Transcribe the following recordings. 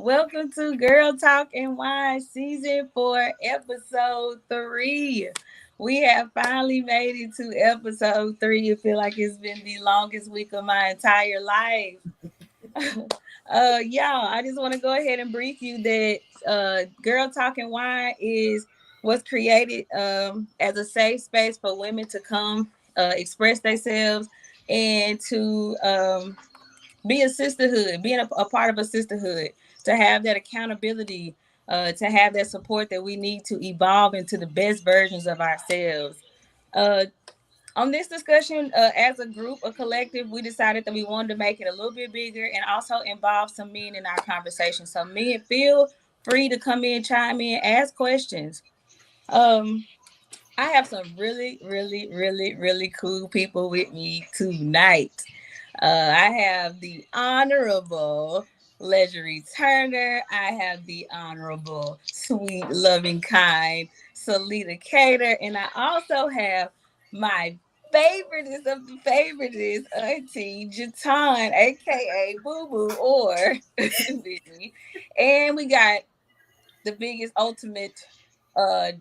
Welcome to Girl Talk and Wine Season 4, Episode 3. We have finally made it to Episode 3. I feel like it's been the longest week of my entire life. Y'all, I just want to go ahead and brief you that Girl Talk and Wine was created as a safe space for women to come express themselves and to be a sisterhood, being a part of a sisterhood, to have that accountability, to have that support that we need to evolve into the best versions of ourselves. Uh, on this discussion, as a group, a collective, we decided that we wanted to make it a little bit bigger and also involve some men in our conversation. So men, feel free to come in, chime in, ask questions. Um, I have some really, really, really, really cool people with me tonight. I have the Honorable Leisure Turner. I have the Honorable Sweet Loving Kind Salita Cater. And I also have my favoriteest of the favoriteest, Auntie Jauton, aka Boo Boo Orr. And we got the biggest, ultimate,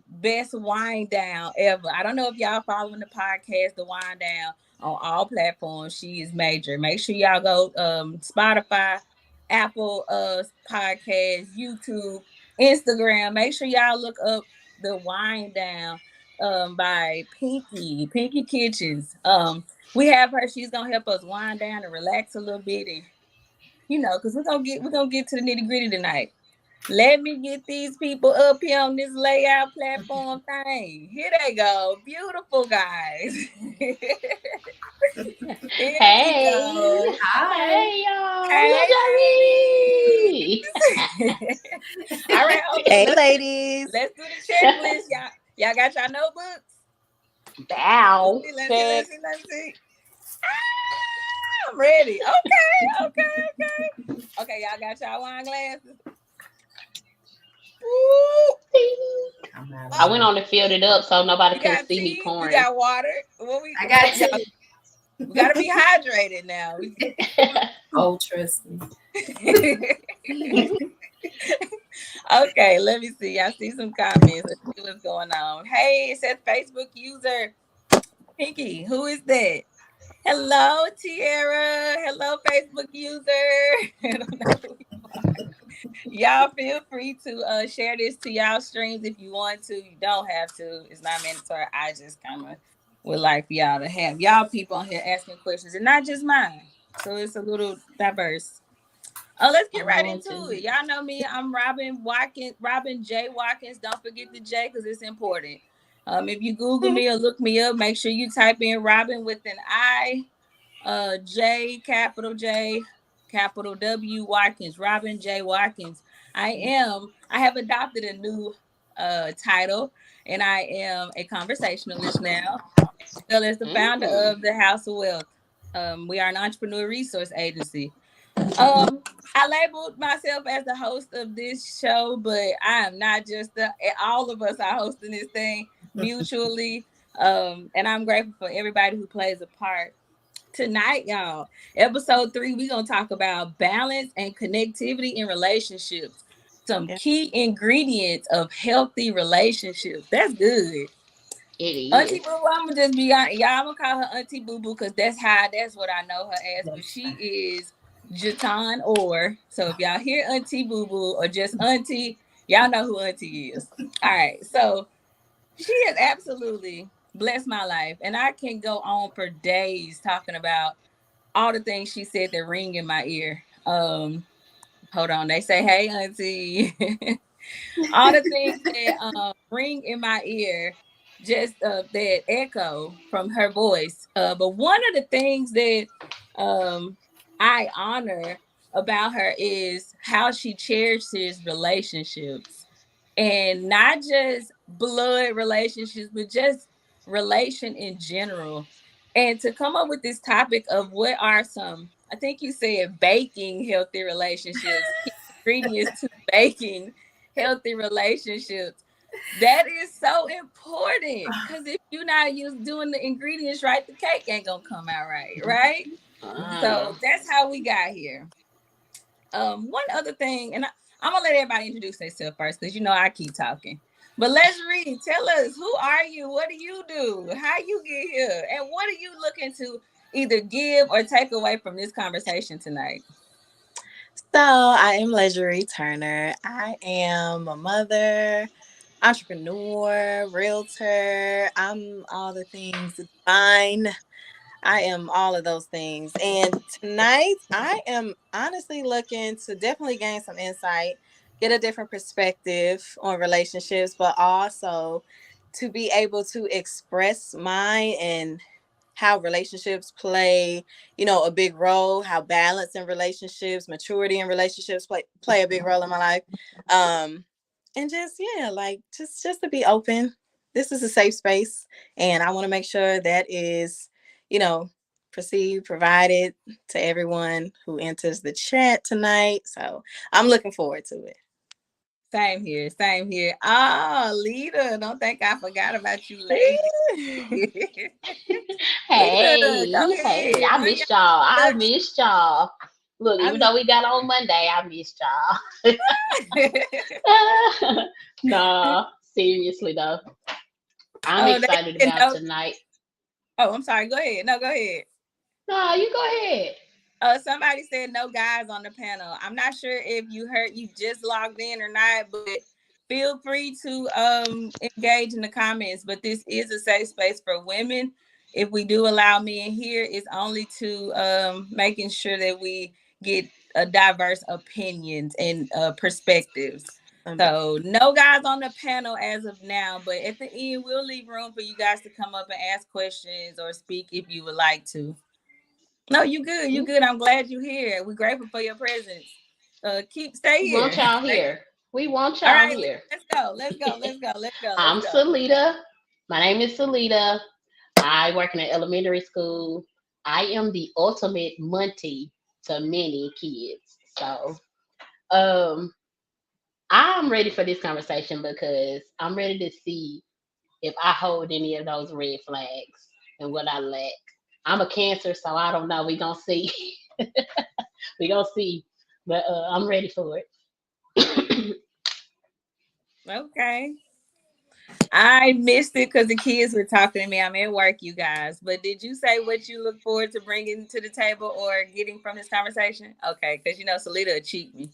best wind down ever. I don't know if y'all following the podcast, the wind down on all platforms. She is major. Make sure y'all go Spotify, Apple podcast, YouTube, Instagram. Make sure y'all look up the wind down by Pinky Kitchens. We have her. She's gonna help us wind down and relax a little bit, and because we're gonna get to the nitty gritty tonight. Let me get these people up here on this layout platform thing. Here they go. Beautiful guys. Here we Hey, go. Hi. hey, y'all. Hey, Hey, ladies. All right, hold on. Hey, ladies. Let's do the checklist. Y'all got your notebooks? Bow. Let's see. I'm ready. Okay. Okay, y'all got y'all wine glasses? I went on and filled it up so nobody You could got see me tea? pouring. You got water? I got tea. We gotta be hydrated now. Oh, trust me. Okay, let me see. I see some comments. Let's see what's going on. Hey, it says Facebook user Pinky. Who is that? Hello, Tiara. Hello, Facebook user. I don't know who you are. Y'all feel free to share this to y'all streams if you want to. You don't have to. It's not mandatory. I just kind of would like for y'all to have y'all people on here asking questions and not just mine. So it's a little diverse. Oh, let's get right into it. Y'all know me. I'm Robin J. Watkins. Don't forget the J because it's important. If you Google me or look me up, make sure you type in Robin with an I, J, capital W Watkins. Robin J. Watkins. I have adopted a new title, and I am a conversationalist now, as well as the founder of the House of Wealth. We are an entrepreneur resource agency. I labeled myself as the host of this show, but I am not just all of us are hosting this thing mutually. And I'm grateful for everybody who plays a part. Tonight, y'all, episode 3, we're gonna talk about balance and connectivity in relationships. Some key ingredients of healthy relationships. That's good. It Auntie is. Boo Boo, I'm gonna just be honest. Y'all, I'm gonna call her Auntie Boo Boo because that's what I know her as. But she is Jauton Orr. So if y'all hear Auntie Boo Boo or just Auntie, y'all know who Auntie is. All right. So she has absolutely blessed my life. And I can go on for days talking about all the things she said that ring in my ear. Hold on. They say, hey, Auntie. All the things that ring in my ear, just that echo from her voice. But one of the things that I honor about her is how she cherishes relationships, and not just blood relationships, but just relation in general. And to come up with this topic of what are some, I think you said baking healthy relationships, ingredients to baking healthy relationships. That is so important because if you're not doing the ingredients right, the cake ain't gonna come out right? So that's how we got here. One other thing, and I'm gonna let everybody introduce themselves first, because I keep talking. But let's read. Tell us, who are you? What do you do? How you get here? And what are you looking to either give or take away from this conversation tonight? So I am Leisure Turner. I am a mother, entrepreneur, realtor. I'm all the things divine. I am all of those things. And tonight, I am honestly looking to definitely gain some insight, get a different perspective on relationships, but also to be able to express mine and how relationships play, a big role, how balance in relationships, maturity in relationships play a big role in my life. Um, and just like just to be open. This is a safe space, and I want to make sure that is, you know, perceived, provided to everyone who enters the chat tonight. So I'm looking forward to it. Same here, same here. Oh, Lita, don't think I forgot about you, lady. Lita, go Hey, ahead. I Bring missed y'all. I your missed y'all. Look, I even mean, though we got on Monday, I missed y'all. Nah, seriously though. I'm oh, they excited said about no. tonight. Oh, I'm sorry. Go ahead. No, go ahead. No, you go ahead. Somebody said no guys on the panel. I'm not sure if you just logged in or not, but feel free to engage in the comments. But this is a safe space for women. If we do allow men here, it's only to making sure that we get a diverse opinions and perspectives. So no guys on the panel as of now, but at the end we'll leave room for you guys to come up and ask questions or speak if you would like to. No, you good. You good. I'm glad you're here. We're grateful for your presence. Stay We want here. y'all here. We want All y'all right, here. let's go. Let's go. Let's go. Let's go. Let's I'm go. Salita. My name is Salita. I work in an elementary school. I am the ultimate Monty to many kids. So, um, I'm ready for this conversation because I'm ready to see if I hold any of those red flags and what I lack. I'm a Cancer, so I don't know. We gonna see. We gonna see. But I'm ready for it. Okay. I missed it because the kids were talking to me. I'm at work, you guys. But did you say what you look forward to bringing to the table or getting from this conversation? Okay, because Salita will cheat me.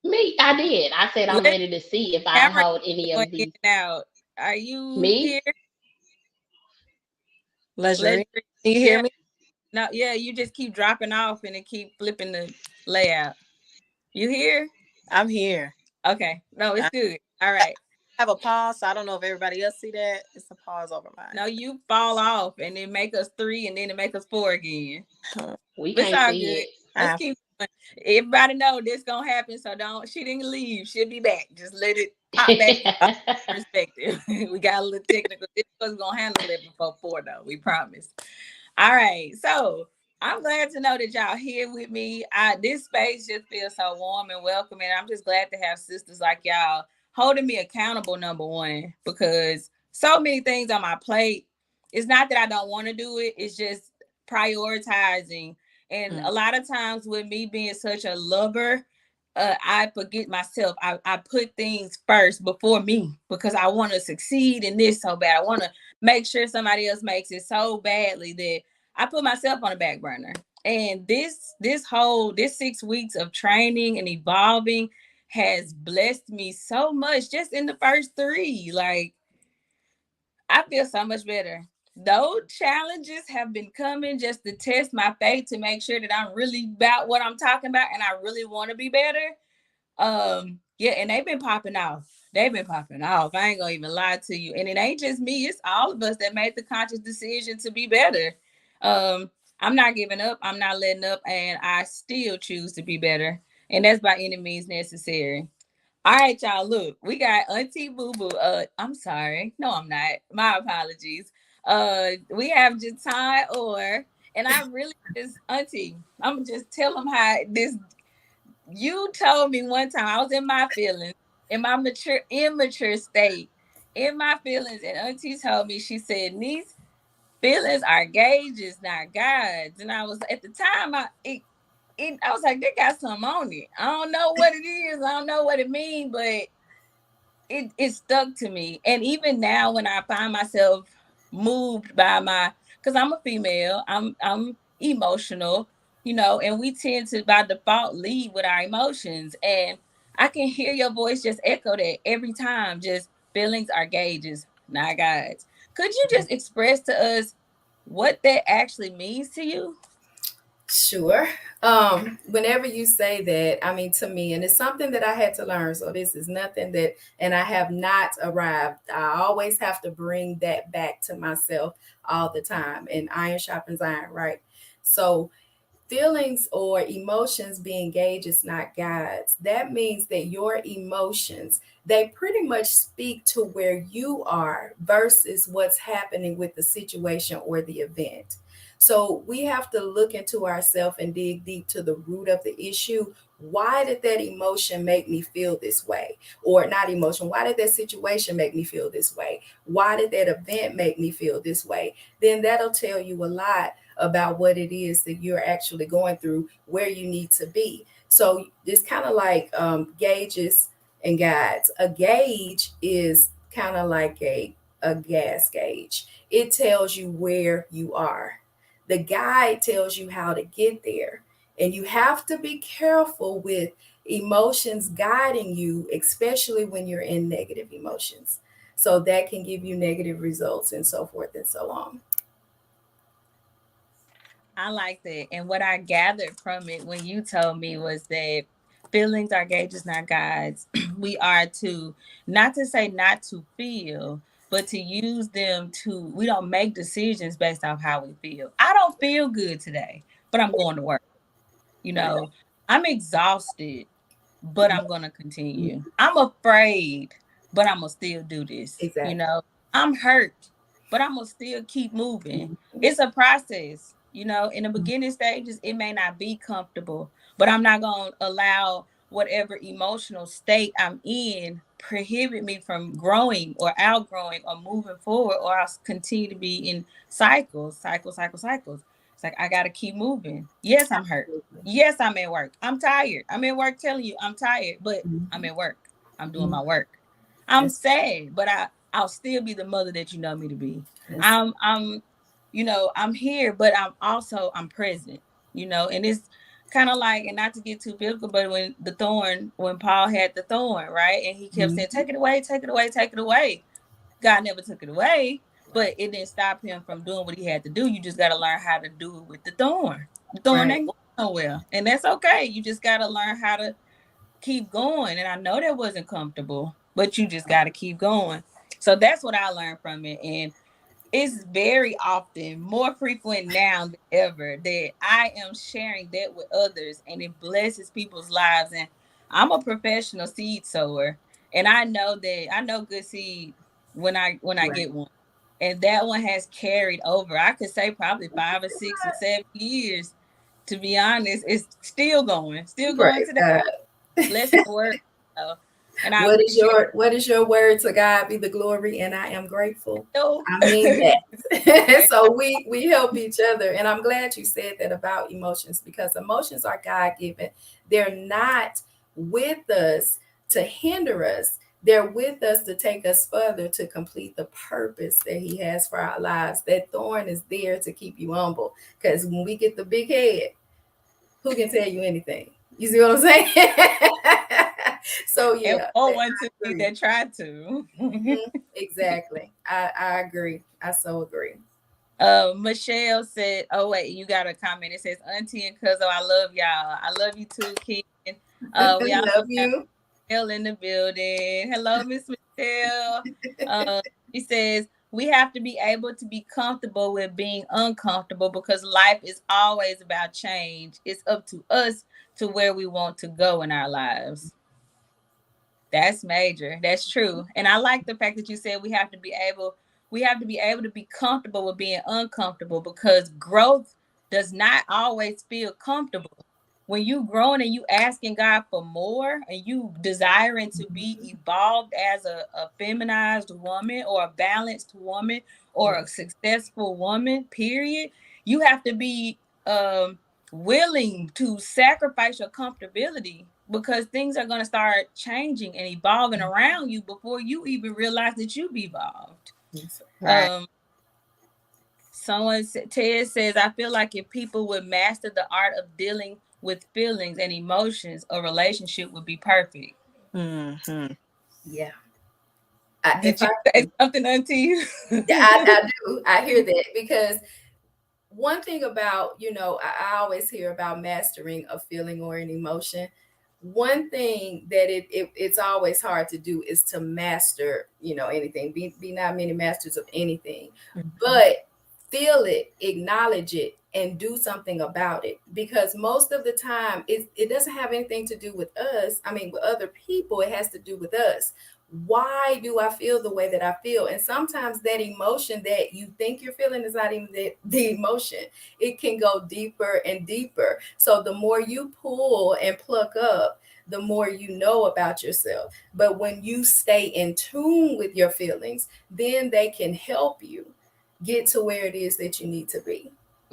Me, I did. I said I'm Let ready to see if I camera hold any going of in these. and out. Are you Me? here? Leisure. Let's Can you hear yeah. me? No, yeah, you just keep dropping off and it keep flipping the layout. You here? I'm here. Okay. No, it's I good. All right. have a pause, so I don't know if everybody else see that. It's a pause over mine. No, you fall off and then make us 3 and then it make us 4 again. We But it's can't all see good. it. Let's keep going. Everybody know this gonna happen, so don't she didn't leave. She'll be back. Just let it pop back perspective. We got a little technical. This was gonna handle it before 4 though. We promise. All right. So I'm glad to know that y'all here with me. This space just feels so warm and welcoming. I'm just glad to have sisters like y'all holding me accountable, number one, because so many things on my plate. It's not that I don't want to do it, it's just prioritizing. And a lot of times with me being such a lover, I forget myself. I put things first before me because I want to succeed in this so bad. I want to make sure somebody else makes it so badly that I put myself on the back burner. And this 6 weeks of training and evolving has blessed me so much just in the first 3. Like, I feel so much better. Those challenges have been coming just to test my faith to make sure that I'm really about what I'm talking about and I really want to be better. Yeah, and they've been popping off. They've been popping off. I ain't gonna even lie to you. And it ain't just me, it's all of us that made the conscious decision to be better. I'm not giving up, I'm not letting up, and I still choose to be better. And that's by any means necessary. All right, y'all. Look, we got Auntie Boo Boo. I'm sorry. No, I'm not. My apologies. We have Jauton Orr, and I really just Auntie. I'm gonna just tell them how this. You told me one time I was in my feelings, in my immature state, in my feelings, and Auntie told me, she said, "These feelings are gauges, not guides." And I was at the time, I was like, they got something on it. I don't know what it is. I don't know what it means, but it stuck to me. And even now when I find myself moved by my, because I'm a female, I'm emotional, and we tend to by default lead with our emotions. And I can hear your voice just echo that every time. Just feelings are gauges, not guides. Could you just express to us what that actually means to you? Sure. Whenever you say that, I mean, to me, and it's something that I had to learn. So this is nothing that, and I have not arrived. I always have to bring that back to myself all the time. And iron sharpens iron, right? So feelings or emotions being gauges, not guides. That means that your emotions, they pretty much speak to where you are versus what's happening with the situation or the event. So we have to look into ourselves and dig deep to the root of the issue. Why did that emotion make me feel this way? Or not emotion, why did that situation make me feel this way? Why did that event make me feel this way? Then that'll tell you a lot about what it is that you're actually going through, where you need to be. So it's kind of like gauges and guides. A gauge is kind of like a gas gauge. It tells you where you are. The guide tells you how to get there. And you have to be careful with emotions guiding you, especially when you're in negative emotions. So that can give you negative results and so forth and so on. I like that. And what I gathered from it when you told me was that feelings are gauges, not guides. We are to, not to say not to feel, but to use them to, we don't make decisions based off how we feel. I don't feel good today, but I'm going to work. You Right. know, I'm exhausted, but I'm going to continue. I'm afraid, but I'm going to still do this. Exactly. I'm hurt, but I'm going to still keep moving. It's a process. In the beginning stages, it may not be comfortable, but I'm not going to allow whatever emotional state I'm in prohibit me from growing or outgrowing or moving forward, or I'll continue to be in cycles. It's like I got to keep moving. Yes, I'm hurt. Yes, I'm at work. I'm tired. I'm at work telling you I'm tired, but I'm at work. I'm doing my work. I'm That's, sad, but I'll still be the mother that you know me to be. that's I'm here, but I'm present, and it's kind of like, and not to get too biblical, but when Paul had the thorn, right? And he kept saying, take it away, take it away, take it away. God never took it away, but right. it didn't stop him from doing what he had to do. You just got to learn how to do it with the thorn. The thorn Right. ain't going nowhere, and that's okay. You just got to learn how to keep going. And I know that wasn't comfortable, but you just got to keep going. So that's what I learned from it. And it's very often, more frequent now than ever, that I am sharing that with others and it blesses people's lives. And I'm a professional seed sower. And I know good seed when I Right. get one. And that one has carried over. I could say probably 5 or 6 or 7 years. To be honest, it's still going Praise today. God. Blessing the word. So, and I appreciate What is your word? To God be the glory, and I am grateful. you. I mean that. So we help each other, and I'm glad you said that about emotions, because emotions are God given. They're not with us to hinder us. They're with us to take us further to complete the purpose that He has for our lives. That thorn is there to keep you humble, because when we get the big head, who can tell you anything? You see what I'm saying? So And yeah, or I one to be agree. that tried to. Exactly. I agree. I so agree. Michelle said, "Oh wait, you got a comment. It says, Auntie and Cuzzo, I love y'all. I love you too, Ken. We also Love got you. Michelle in the building. Hello, Miss Michelle. She says we have to be able to be comfortable with being uncomfortable because life is always about change. It's up to us to where we want to go in our lives." That's major. That's true. And I like the fact that you said we have to be able to be comfortable with being uncomfortable because growth does not always feel comfortable. When you growing and you asking God for more and you desiring to be evolved as a feminized woman or a balanced woman or Yeah. a successful woman, period, you have to be willing to sacrifice your comfortability because things are going to start changing and evolving around you before you even realize that you've evolved. Right. Ted says, I feel like if people would master the art of dealing with feelings and emotions, a relationship would be perfect. Mm-hmm. Yeah. Did you say something unto you? I do. I hear that because one thing about, I always hear about mastering a feeling or an emotion. One thing that it's always hard to do is to master, anything. Be not many masters of anything, but feel it, acknowledge it, and do something about it. Because most of the time, it doesn't have anything to do with us. I mean, with other people, it has to do with us. Why do I feel the way that I feel? And sometimes that emotion that you think you're feeling is not even the emotion. It can go deeper and deeper. So the more you pull and pluck up, the more you know about yourself. But when you stay in tune with your feelings, then they can help you get to where it is that you need to be.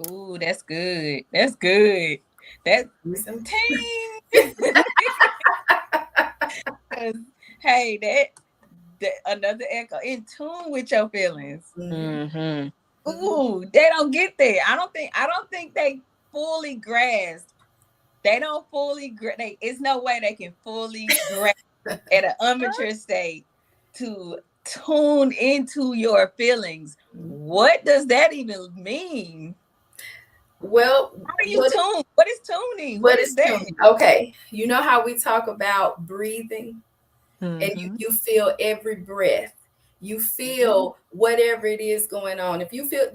Ooh, that's good. That's good. That's ting. Hey, that another echo, in tune with your feelings. Mm-hmm. Ooh, they don't get there. I don't think they fully grasp. They don't fully it's no way they can fully grasp at an amateur state to tune into your feelings. What does that even mean? Well, How do you tune? What is tuning? what What is is that? tuning? Okay, you know how we talk about breathing, and Mm-hmm. you feel every breath. You feel whatever it is going on. If you feel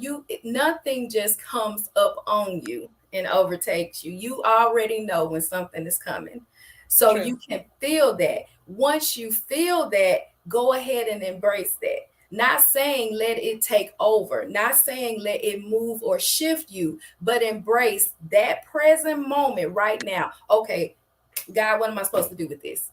nothing just comes up on you and overtakes you. You already know when something is coming. So True. you can feel that. Once you feel that, go ahead and embrace that. Not saying let it take over, not saying let it move or shift you, but embrace that present moment right now. Okay, God, what am I supposed to do with this?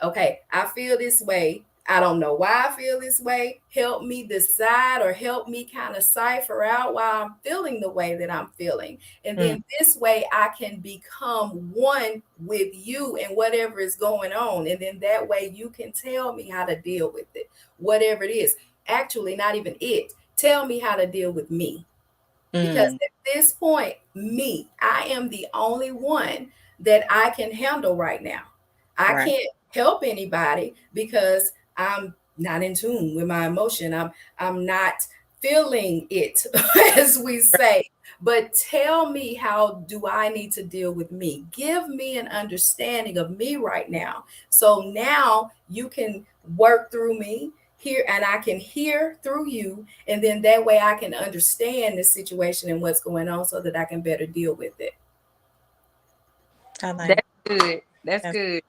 Okay, I feel this way. I don't know why I feel this way. Help me decide or help me kind of cipher out why I'm feeling the way that I'm feeling. And then this way I can become one with you and whatever is going on. And then that way you can tell me how to deal with it, whatever it is. Actually, not even it. Tell me how to deal with me. Because at this point, I am the only one that I can handle right now. I Right. can't help anybody because I'm not in tune with my emotion. I'm not feeling it, as we say. But tell me, how do I need to deal with me? Give me an understanding of me right now. So now you can work through me here, and I can hear through you, and then that way I can understand the situation and what's going on so that I can better deal with it. I like That's good. That's that. good.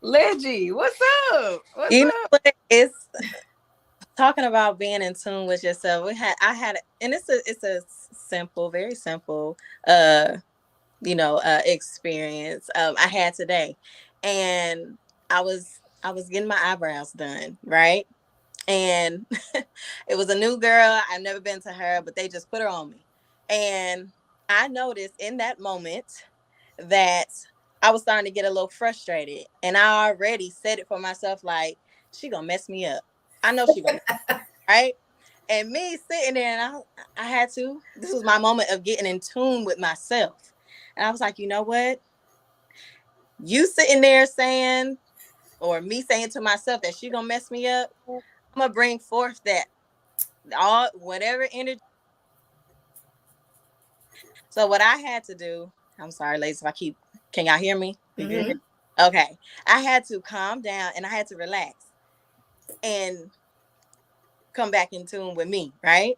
Leggy, what's up? What's You know up? what? It's talking about being in tune with yourself. I had, and it's a simple, very simple, experience I had today, and I was getting my eyebrows done, right? And it was a new girl. I've never been to her, but they just put her on me, and I noticed in that moment that I was starting to get a little frustrated, and I already said it for myself, like, she gonna mess me up. I know she gonna, right? And me sitting there, and I had to. This was my moment of getting in tune with myself, and I was like, you know what? You sitting there saying, or me saying to myself that she gonna mess me up. I'm gonna bring forth that all whatever energy. So what I had to do, I'm sorry, ladies, if I keep, can y'all hear me? You good? Mm-hmm. Okay. I had to calm down and I had to relax and come back in tune with me, right?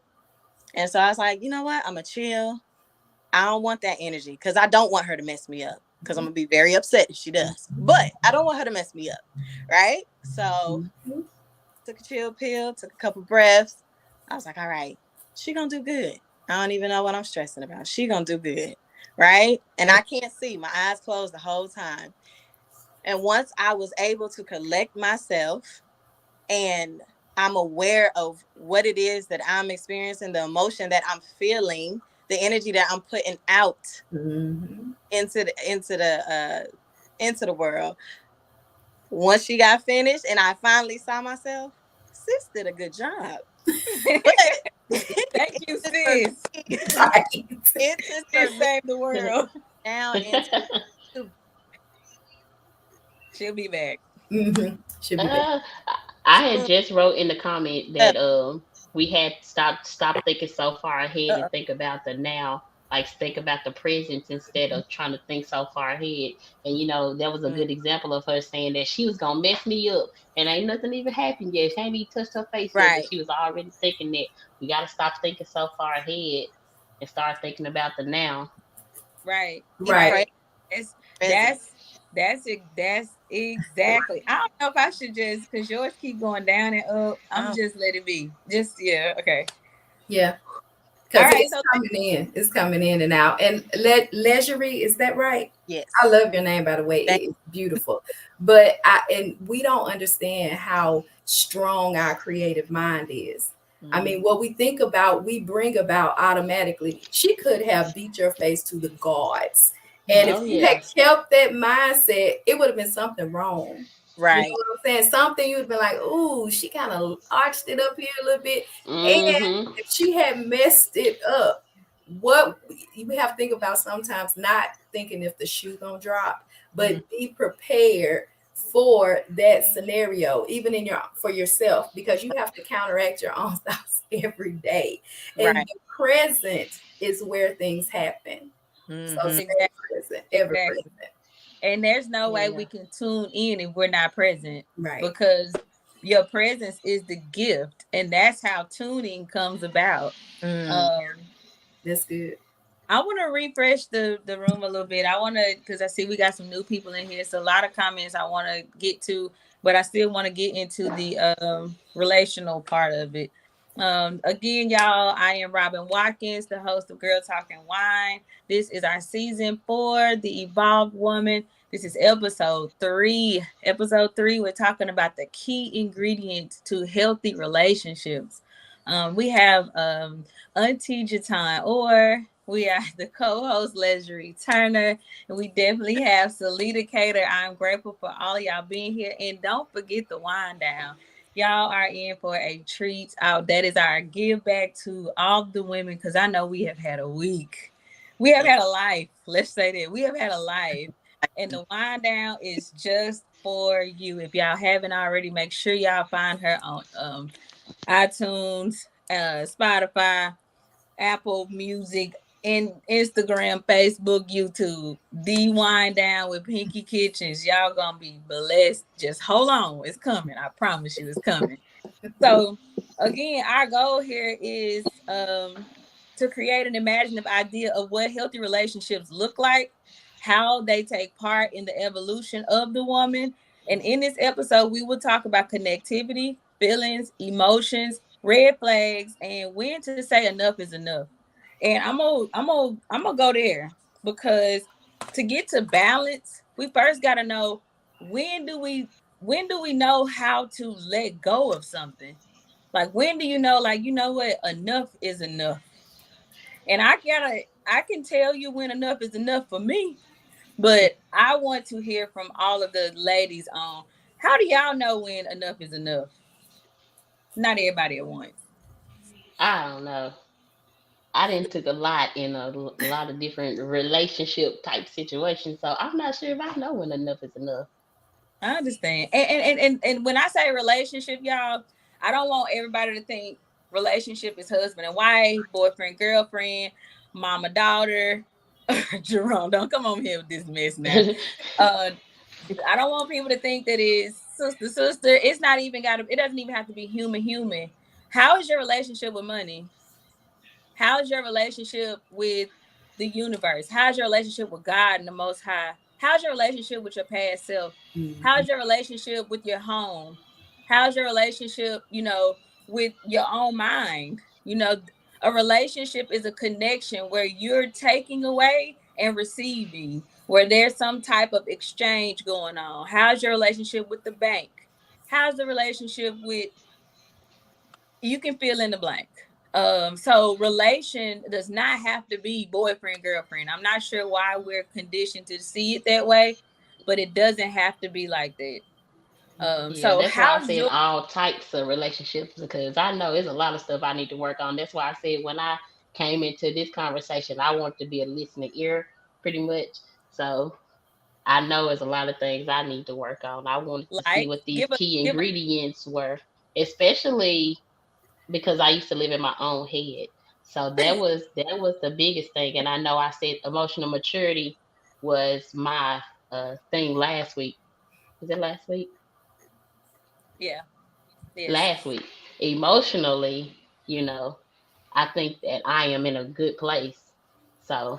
And so I was like, you know what? I'm gonna chill. I don't want that energy because I don't want her to mess me up because I'm gonna be very upset if she does. But I don't want her to mess me up, right? So took a chill pill, took a couple breaths. I was like, all right, she gonna do good. I don't even know what I'm stressing about. She gonna do good, right? And I can't see. My eyes closed the whole time. And once I was able to collect myself and I'm aware of what it is that I'm experiencing, the emotion that I'm feeling the energy that I'm putting out Mm-hmm. into the world. Once she got finished and I finally saw myself, sis did a good job. But Thank you, it's for sis. me. Right. It's just for Sis me saved the to world. down and to She'll be back. Mm-hmm. Should be back. Uh, I had spoon just wrote in the comment up. that we had stop thinking so far ahead and Uh-uh. think about the now, like think about the present instead of trying to think so far ahead. And that was a Mm, good example of her saying that she was gonna mess me up, and ain't nothing even happened yet. She ain't even touched her face yet, but right, she was already thinking that we gotta stop thinking so far ahead and start thinking about the now. Right. be Right. It's present. that's exactly. I don't know if I should just because yours keep going down and up. I'm Oh, just let it be. Just yeah, okay. Yeah. All Because right, it's so coming in. It's coming in and out. And Leisure, is that right? I yes. love your name, by the way. Thank It's beautiful. But we don't understand how strong our creative mind is. I you. mean, what we think about, we bring about automatically. She could have beat your face to the gods. And if Oh you had yeah. kept that mindset, it would have been something wrong. You know Right. what I'm saying? Something you'd been like, ooh, she kind of arched it up here a little bit. And Mm-hmm. if she had messed it up, what you have to think about sometimes not thinking if the shoe gonna drop, Mm, but be prepared for that scenario, even in your for yourself, because you have to counteract your own thoughts every day. And right. the present is where things happen. So Hmm. stay exactly, present, ever exactly. present. And there's no way we Yeah. can tune in if we're not present Right. because your presence is the gift, and that's how tuning comes about. Mm, Um, That's good. I want to refresh the room a little bit. I want to because I see we got some new people in here. So a lot of comments I want to get to, but I still want to get into the relational part of it. Again, y'all, I am Robin Watkins, the host of Girl Talking Wine. This is our season 4, The Evolved Woman. This is episode 3. Episode 3, we're talking about the key ingredients to healthy relationships. We have Auntie Jauton Orr. We are the co-host Leisure Turner, and we definitely have Salita Cater. I'm grateful for all of y'all being here, and don't forget the wind down. Y'all are in for a treat. Out that is our give back to all the women because I know we have had a week. We have had a life. Let's say that we have had a life, and the wind down is just for you. If y'all haven't already, make sure y'all find her on iTunes, Spotify, Apple Music, and Instagram, Facebook, YouTube. The Wind Down with Pinky Kitchens. Y'all gonna be blessed. Just hold on. It's coming. I promise you it's coming. So again, our goal here is to create an imaginative idea of what healthy relationships look like, how they take part in the evolution of the woman. And in this episode, we will talk about connectivity, feelings, emotions, red flags, and when to say enough is enough. And I'm gonna go there because to get to balance, we first got to know when do we when do we know how to let go of something? Like when do you know, like, you know what, enough is enough? And I can tell you when enough is enough for me, but I want to hear from all of the ladies on how do y'all know when enough is enough? Not everybody at once. I don't know. I didn't took a lot in a lot of different relationship type situations, so I'm not sure if I know when enough is enough. I understand. And when I say relationship, y'all, I don't want everybody to think relationship is husband and wife, boyfriend, girlfriend, mama, daughter. Jerome, don't come on here with this mess now. Uh I don't want people to think that it's sister, sister. It's not even it doesn't even have to be human, human. How is your relationship with money? How's your relationship with the universe? How's your relationship with God and the Most High? How's your relationship with your past self? Mhm. How's your relationship with your home? How's your relationship, with your own mind? A relationship is a connection where you're taking away and receiving, where there's some type of exchange going on. How's your relationship with the bank? How's the relationship with, you can fill in the blank. So relation does not have to be boyfriend girlfriend. I'm not sure why we're conditioned to see it that way, but it doesn't have to be like that. Yeah, So that's why I how's said your all types of relationships because I know there's a lot of stuff I need to work on. That's why I said when I came into this conversation, I want to be a listening ear pretty much. So I know there's a lot of things I need to work on. I wanted to see like? what these Give a key give a ingredients were, especially because I used to live in my own head. So that was the biggest thing. And I know I said emotional maturity was my thing last week. Was it last week? yeah, yes. Last week. Emotionally, you know, I think that I am in a good place. So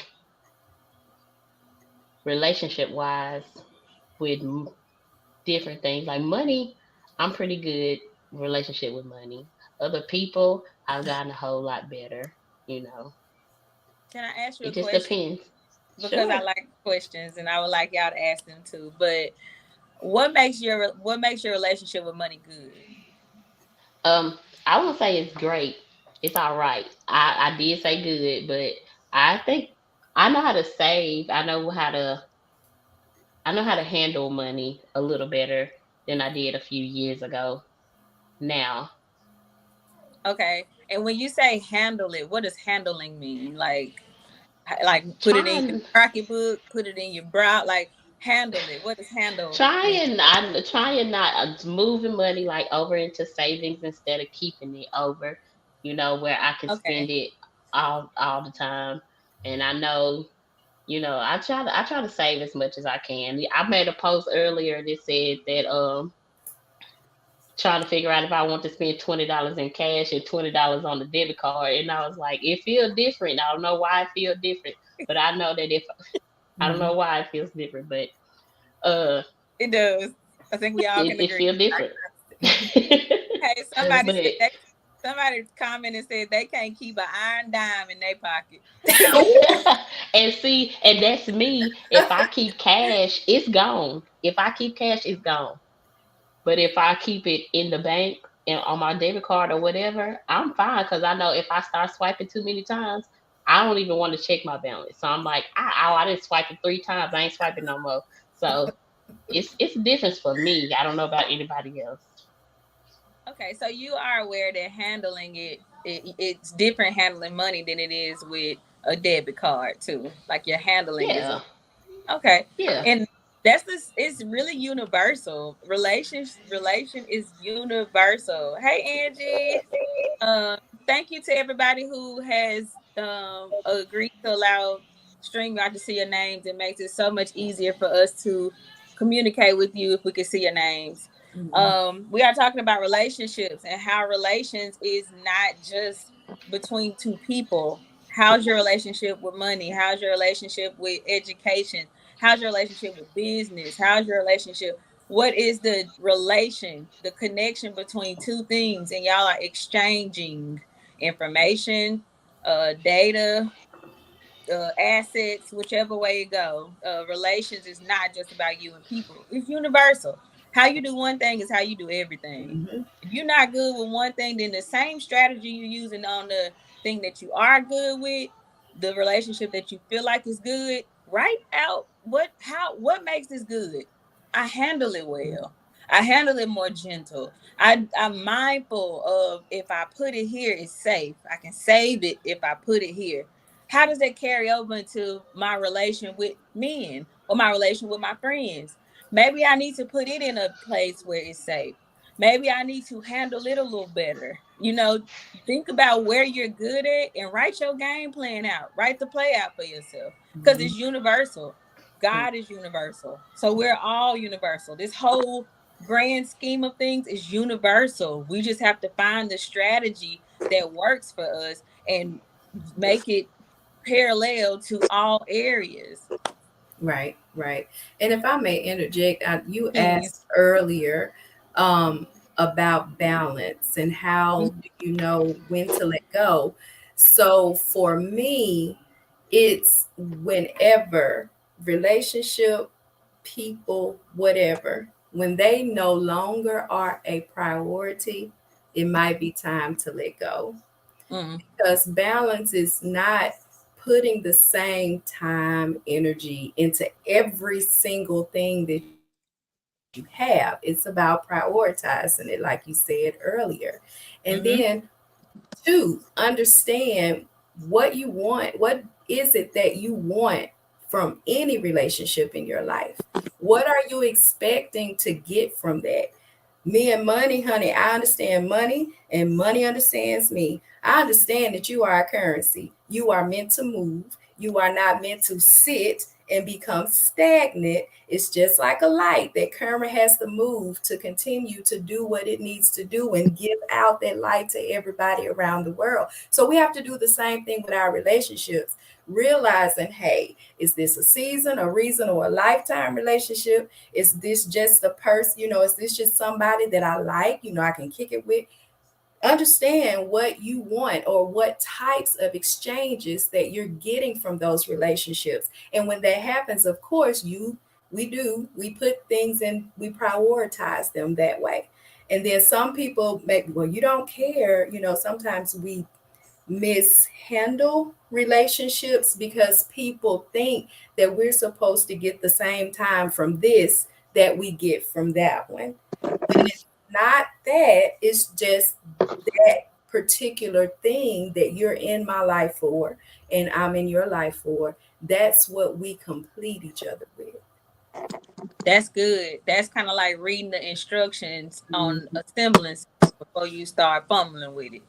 relationship wise, with different things like money, I'm pretty good relationship with money. Other people, I've gotten a whole lot better. You know, Can I ask you a it just question? depends. Because I Sure. like questions and I would like y'all to ask them too. But what makes your relationship with money good? Um, I won't say it's great. It's all right. I did say good, but I think I know how to save. I know how to handle money a little better than I did a few years ago. Now, Okay. And when you say handle it, what does handling mean? Like put it in your trying pocketbook, put it in your brow, like handle it. What does handle mean? I'm trying not moving money like over into savings instead of keeping it over, where I can spend Okay. it all the time. And I know, I try to save as much as I can. I made a post earlier that said that trying to figure out if I want to spend $20 in cash and $20 on the debit card. And I was like, it feels different. I don't know why it feels different, but I know that if I don't know Mhm. why it feels different, but uh It does. I think we all it, can it agree. feels different. Hey, But somebody commented said they can't keep an iron dime in their pocket. and see, and that's me. If I keep cash, it's gone. If I keep cash, it's gone. But if I keep it in the bank and on my debit card or whatever, I'm fine because I know if I start swiping too many times, I don't even want to check my balance. So I'm like, I didn't swipe it 3 times. I ain't swiping no more. So it's a difference for me. I don't know about anybody else. Okay, so you are aware that it's different handling money than it is with a debit card too. Like your handling is Yeah, a okay, yeah. and that's this. It's really universal. Relation is universal. Hey, Angie. Um, Thank you to everybody who has agreed to allow StreamYard to see your names. It makes it so much easier for us to communicate with you if we can see your names. Mhm. We are talking about relationships and how relations is not just between two people. How's your relationship with money? How's your relationship with education? How's your relationship with business? How's your relationship? What is the relation, the connection between two things, and y'all are exchanging information, data, assets, whichever way it go. Relations is not just about you and people; it's universal. How you do one thing is how you do everything. Mhm. If you're not good with one thing, then the same strategy you're using on the thing that you are good with, the relationship that you feel like is good, write out what makes this good. I handle it well. I handle it more gentle. I'm mindful of if I put it here, it's safe. I can save it if I put it here. How does that carry over into my relation with men or my relation with my friends? Maybe I need to put it in a place where it's safe. Maybe I need to handle it a little better. Think about where you're good at and write your game plan out. Write the play out for yourself because Mhm. it's universal. God is universal. So we're all universal. This whole grand scheme of things is universal. We just have to find the strategy that works for us and make it parallel to all areas. Right, right. And if I may interject, you Please. asked earlier um, about balance and how do you know when to let go. So for me, it's whenever relationship, people, whatever, when they no longer are a priority, it might be time to let go. Mm-hmm. Because balance is not putting the same time, energy into every single thing that you have. It's about prioritizing it, like you said earlier. And then Mm-hmm. two, understand what you want. What is it that you want from any relationship in your life? What are you expecting to get from that? Me and money, honey, I understand money and money understands me. I understand that you are a currency. You are meant to move. You are not meant to sit and become stagnant. It's just like a light that current has to move to continue to do what it needs to do and give out that light to everybody around the world. So we have to do the same thing with our relationships, realizing, hey, is this a season, a reason, or a lifetime relationship? Is this just a person? Is this just somebody that I like? I can kick it with. Understand what you want or what types of exchanges that you're getting from those relationships. And when that happens, of course, we put things in, we prioritize them that way. And then some people make, well, you don't care. Sometimes we mishandle relationships because people think that we're supposed to get the same time from this that we get from that one. When it's not that, it's just that particular thing that you're in my life for and I'm in your life for. That's what we complete each other with. That's good. That's kind of like reading the instructions on Mhm. a semblance before you start fumbling with it.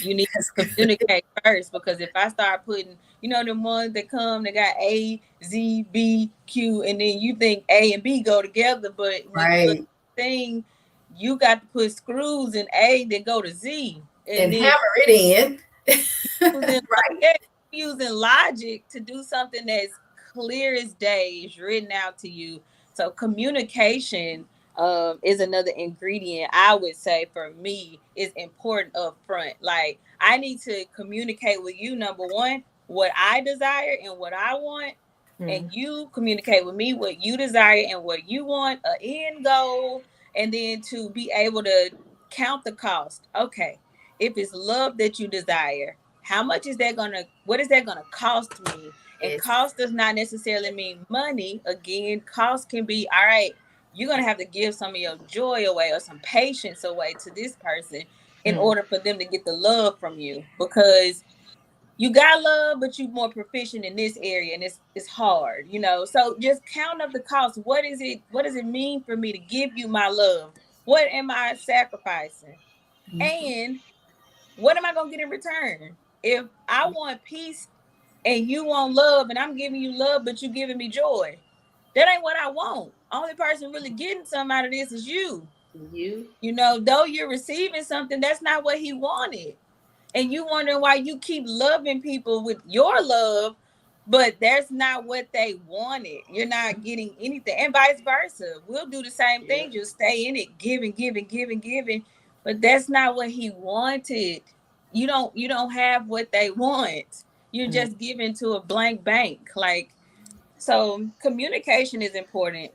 You need That's to good. communicate first, because if I start putting, the ones that come, they got A, Z, B, Q, and then you think A and B go together, but when you look Right. at the thing, you got to put screws in A that go to Z, and And then hammer it in. using Right. yeah, using logic to do something that's clear as day, is written out to you. So communication is another ingredient, I would say, for me, is important up front. Like, I need to communicate with you, number one, what I desire and what I want, and Mm. you communicate with me what you desire and what you want, an end goal, and then to be able to count the cost. Okay, if it's love that you desire, how much is that gonna, what is that gonna cost me? And Yes. cost does not necessarily mean money. Again, cost can be, all right, you're gonna have to give some of your joy away or some patience away to this person in Mm. order for them to get the love from you, because you got love, but you more proficient in this area, and it's hard. So just count up the cost. What does it mean for me to give you my love? What am I sacrificing? Mhm. And what am I gonna get in return? If I want peace and you want love, and I'm giving you love, but you giving me joy, that ain't what I want. Only person really getting something out of this is you. You. Though you're receiving something, that's not what he wanted. And you wondering why you keep loving people with your love, but that's not what they wanted. You're not getting anything. And vice versa. We'll do the same Yeah. thing, just stay in it, giving, giving, giving, giving. But that's not what he wanted. You don't have what they want. You're Mm. just giving to a blank bank. Like, so communication is important.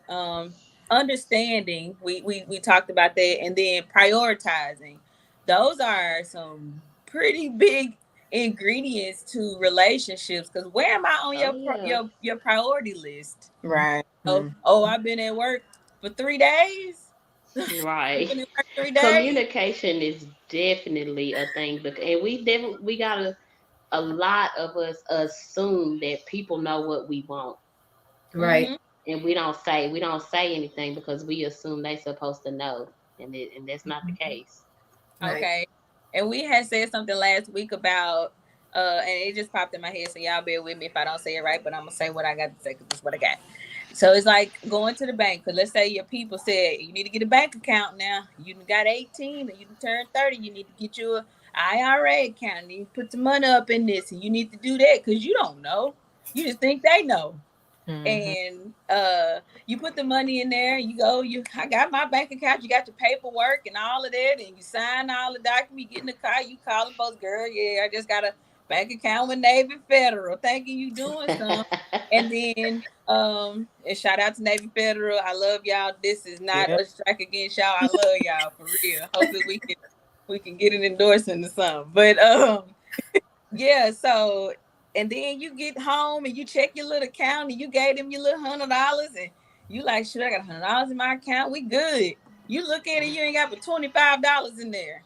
Understanding, we talked about that, and then prioritizing. Those are some pretty big ingredients to relationships, because where am I on Oh your yeah. your priority list? Right. Oh, Mm. I've been at work for 3 days. You've Right. been at work 3 days. Communication is definitely a thing, and we gotta, a lot of us assume that people know what we want, Right. Mm-hmm. and we don't say anything because we assume they supposed to know, and that's not the Mhm. case. Right. Okay. And we had said something last week about and it just popped in my head, so y'all bear with me if I don't say it right, but I'm gonna say what I got to say because it's what I got. So it's like going to the bank, because let's say your people said you need to get a bank account now. You got 18 or you turned 30, you need to get you a IRA account, and you put the money up in this, and you need to do that because you don't know. You just think they know. Mhm. And you put the money in there, you go, I got my bank account, you got your paperwork and all of that, and you sign all the documents, you get in the car, you call the folks, girl, yeah, I just got a bank account with Navy Federal, thinking you doing something. And then and shout out to Navy Federal, I love y'all. This is not Yeah. a strike against y'all, I love y'all for real. Hopefully we can get an endorsement or something. But Yeah, so and then you get home and you check your little account and you gave them your little $100 and you like, shit, I got $100 in my account. We good. You look at it, you ain't got but $25 in there.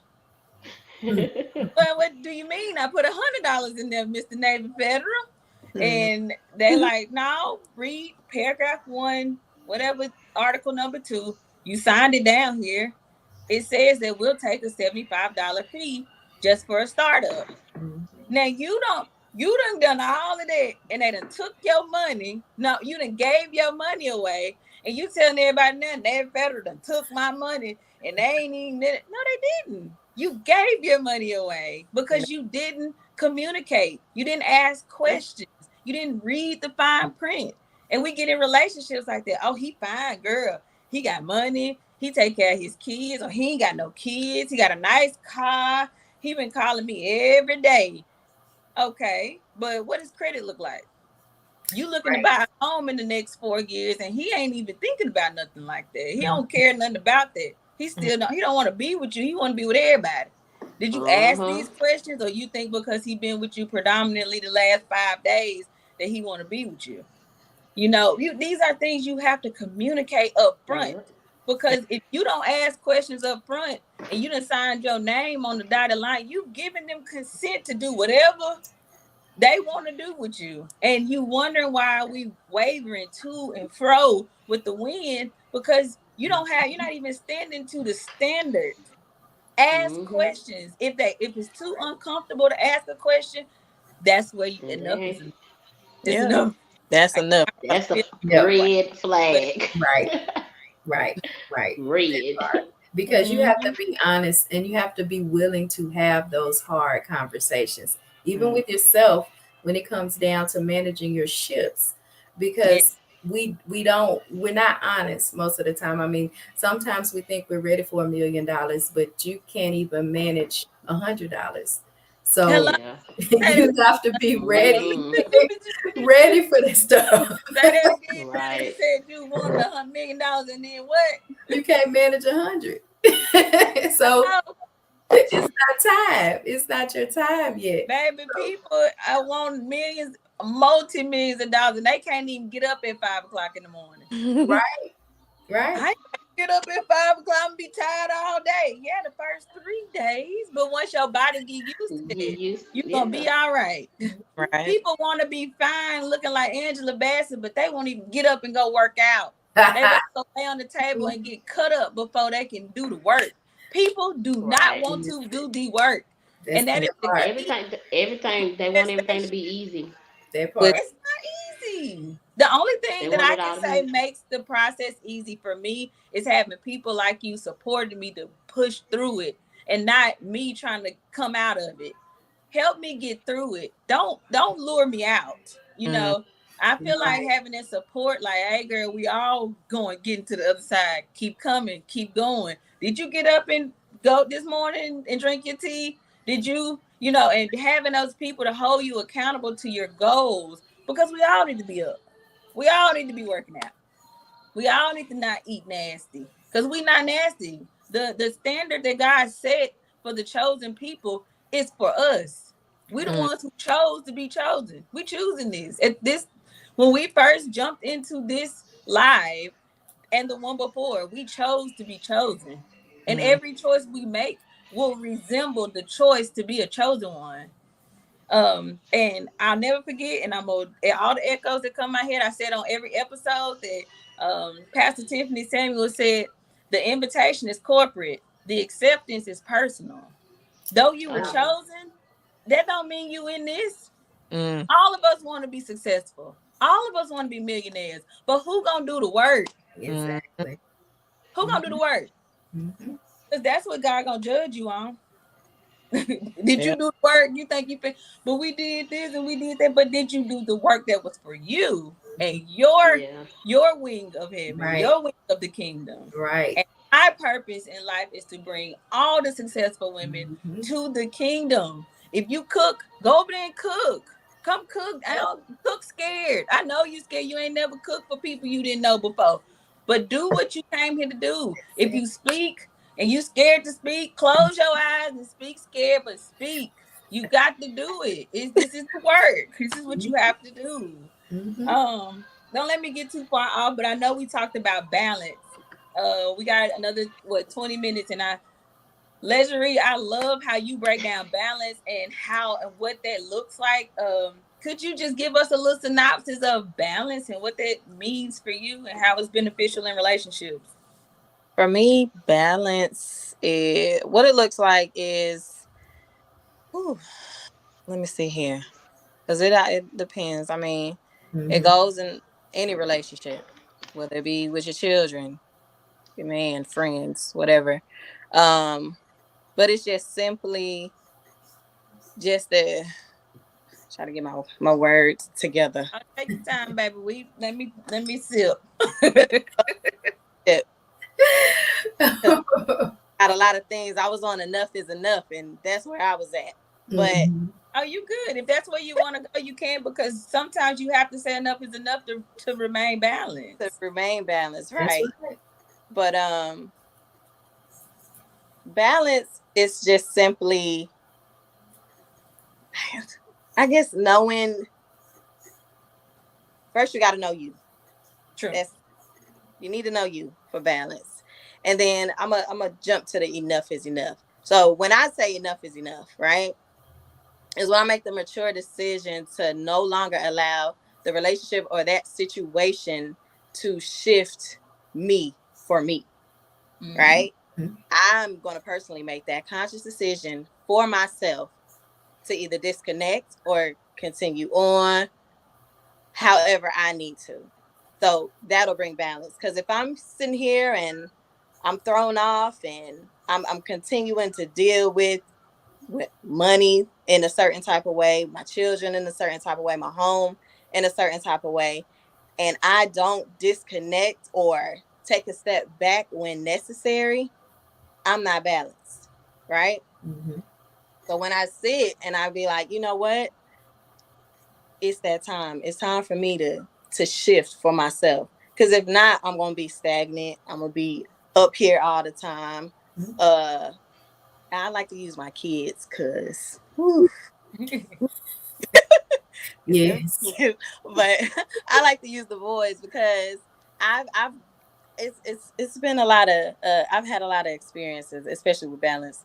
Well, what do you mean? I put $100 in there, Mr. Navy Federal. And they like, no, read paragraph 1, whatever, article number 2. You signed it down here. It says that we'll take a $75 fee just for a startup. Now you done all of that and they done took your money. No, you done gave your money away and you telling everybody now that federal done took my money and they ain't even did it. No, they didn't. You gave your money away because you didn't communicate. You didn't ask questions. You didn't read the fine print. And we get in relationships like that. Oh, he fine, girl. He got money. He take care of his kids, or he ain't got no kids. He got a nice car. He been calling me every day. Okay, but what does credit look like? You looking to buy a home in the next 4 years, and he ain't even thinking about nothing like that. He don't care nothing about that. He still don't. He don't want to be with you. He want to be with everybody. Did you ask these questions, or you think because he been with you predominantly the last 5 days that he want to be with you? You know, these are things you have to communicate up front. Because if you don't ask questions up front and you done signed your name on the dotted line, you giving them consent to do whatever they want to do with you. And you wondering why we wavering to and fro with the wind because you're not even standing to the standard. Ask questions. If it's too uncomfortable to ask a question, that's where enough is enough. It's enough. That's enough. That's a red flag. Right. Right. Red. Because you have to be honest and you have to be willing to have those hard conversations, even with yourself when it comes down to managing your ships. Because we're not honest most of the time. I mean, sometimes we think we're ready for $1 million, but you can't even manage $100. So you have to be ready, ready for this stuff. Right. Said you wanted $100 million, and then what? You can't manage 100. So it's not time. It's not your time yet, baby. People, I want millions, multi-millions of dollars, and they can't even get up at 5 o'clock in the morning. Right. I get up at 5 o'clock and be tired all day. Yeah, the first 3 days, but once your body get used to it, you're gonna be all right. People want to be fine, looking like Angela Bassett, but they won't even get up and go work out. They want to lay on the table and get cut up before they can do the work. People do not want to do the work, and that is everything. They want everything to be easy. That part. It's not easy. The only thing that I can say makes the process easy for me is having people like you supporting me to push through it, and not me trying to come out of it. Help me get through it. Don't lure me out. You know, I feel like having that support, like, hey girl, we all going getting to the other side. Keep coming, keep going. Did you get up and go this morning and drink your tea? Did you, and having those people to hold you accountable to your goals, because we all need to be up. We all need to be working out. We all need to not eat nasty, because we not nasty. The standard that God set for the chosen people is for us. We the ones who chose to be chosen. We choosing this. When we first jumped into this live and the one before, we chose to be chosen. And every choice we make will resemble the choice to be a chosen one. And I'll never forget, and all the echoes that come in my head, I said on every episode that Pastor Tiffany Samuel said, the invitation is corporate, the acceptance is personal. Though you were chosen, that don't mean you in this. All of us want to be successful. All of us want to be millionaires. But who gonna do the work? Exactly. Who gonna do the work? Because that's what God gonna judge you on. Did you do the work? You think you but we did this and we did that, but did you do the work that was for you and your wing of heaven, your wing of the kingdom? Right. And my purpose in life is to bring all the successful women to the kingdom. If you cook, go over there and cook. Come cook. I don't cook scared. I know you scared. You ain't never cooked for people you didn't know before. But do what you came here to do. If you speak and you scared to speak, close your eyes and speak scared, but speak. You got to do it. This is the work. This is what you have to do. Mm-hmm. Don't let me get too far off, but I know we talked about balance. We got another 20 minutes, and Leisure, I love how you break down balance and how and what that looks like. Could you just give us a little synopsis of balance and what that means for you and how it's beneficial in relationships? For me, balance is what it looks like is. Whew, let me see here, because it depends. I mean, it Mm-hmm. goes in any relationship, whether it be with your children, your man, friends, whatever. Um, but it's just simply just to try to get my words together. I'll take your time, baby. Let me sip. It, Got a lot of things. I was on enough is enough, and that's where I was at. But Mm-hmm. Oh, you good. If that's where you want to go, you can, because sometimes you have to say enough is enough to remain to balanced. remain balanced, That's right? right. But balance is just simply, I guess, knowing first you got to know you. True. That's You need to know you for balance, and then I'm a jump to the enough is enough. So when I say enough is enough, right, is when I make the mature decision to no longer allow the relationship or that situation to shift me for me, Mm-hmm. right? I'm going to personally make that conscious decision for myself to either disconnect or continue on however I need to. So that'll bring balance. Because if I'm sitting here and I'm thrown off and I'm continuing to deal with money in a certain type of way, my children in a certain type of way, my home in a certain type of way, and I don't disconnect or take a step back when necessary, I'm not balanced, right? Mm-hmm. So when I sit and I be like, you know what, it's that time. It's time for me to shift for myself. Because if not, I'm gonna be stagnant. I'm gonna be up here all the time. Uh, I like to use my kids because it's very Yes. cute, but I like to use the boys because I've it's been a lot of I've had a lot of experiences, especially with balance,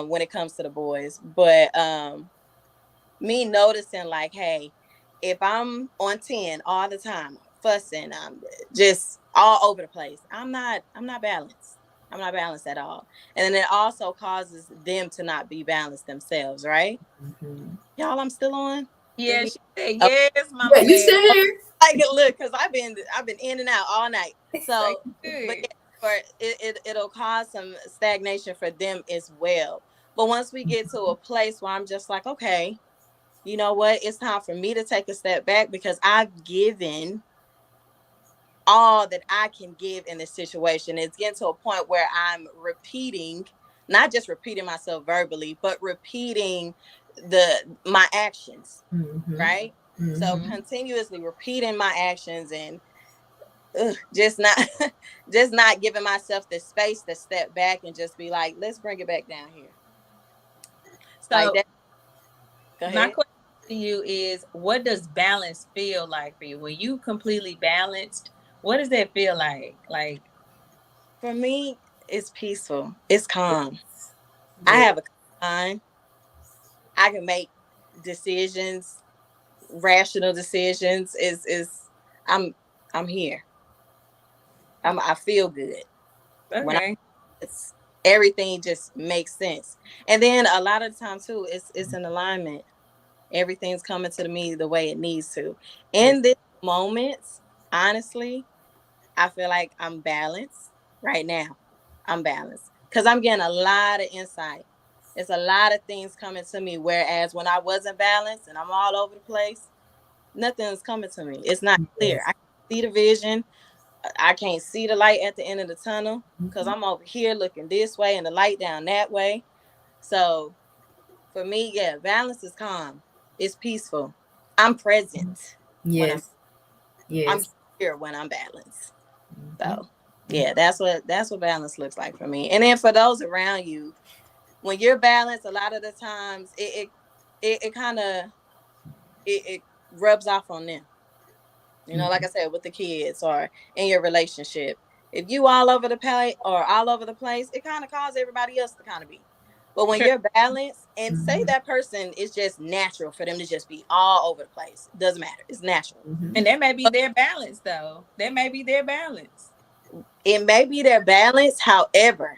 when it comes to the boys. But me noticing like, hey, if I'm on 10 all the time, fussing, I'm just all over the place. I'm not balanced. I'm not balanced at all. And then it also causes them to not be balanced themselves, right? Mm-hmm. Y'all, I'm still on. Yeah, she said Oh, yes, Yeah, Mama you Bear. still here? I can look because I've been in and out all night. Like, So, but good. yeah, for it'll cause some stagnation for them as well. But once we get to a place where I'm just like, okay, you know what? It's time for me to take a step back because I've given all that I can give in this situation. It's getting to a point where I'm repeating, not just repeating myself verbally, but repeating my actions, Mm-hmm. right? So Mm-hmm. continuously repeating my actions and just not just not giving myself the space to step back and just be like, let's bring it back down here. Like So that. Go my ahead. question to you is, what does balance feel like for you? When you completely balanced, what does that feel like? Like, For me, it's peaceful. It's calm. I Yeah. have a mind. I can make decisions, rational decisions. Is I'm I'm here. I feel good when I okay. it's everything just makes sense. And then a lot of the time too, it's an alignment. Everything's coming to me the way it needs to. Yes. In this moments, honestly, I feel like I'm balanced right now. I'm balanced because I'm getting a lot of insight. It's a lot of things coming to me. Whereas when I wasn't balanced and I'm all over the place, nothing's coming to me. It's not clear. Yes. I can see the vision. I can't see the light at the end of the tunnel because Mm-hmm. I'm over here looking this way and the light down that way. So for me, yeah, balance is calm. It's peaceful. I'm present when Yes. I'm Yes. here when I'm balanced. Mm-hmm. So yeah, that's what balance looks like for me. And then for those around you, when you're balanced, a lot of the times it it kind of it rubs off on them. You know, like I said, with the kids or in your relationship. If you all over the place or all over the place, it kind of causes everybody else to kind of be. But when Sure. you're balanced, and say that person is just natural for them to just be all over the place, doesn't matter. It's natural. And that may be their balance, though. That may be their balance. It may be their balance. However,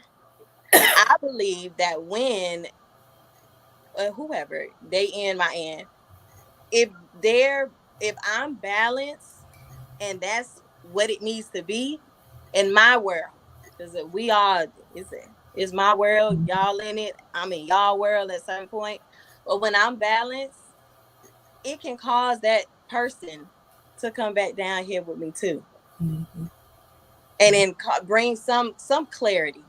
I believe that when whoever they in my end, if they're if I'm balanced and that's what it needs to be in my world, because we all it's my world, y'all in it, I'm in y'all world at some point. But when I'm balanced, it can cause that person to come back down here with me too, and then bring some clarity.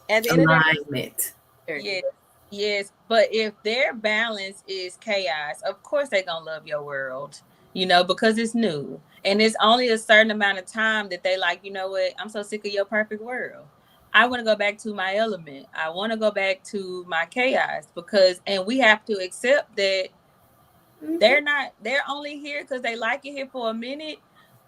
At the end of the day, Alignment. Yes, yes. But if their balance is chaos, of course they're gonna love your world, because it's new. And it's only a certain amount of time that they like, you know what, I'm so sick of your perfect world. I want to go back to my element. I want to go back to my chaos and we have to accept that they're only here because they like it here for a minute,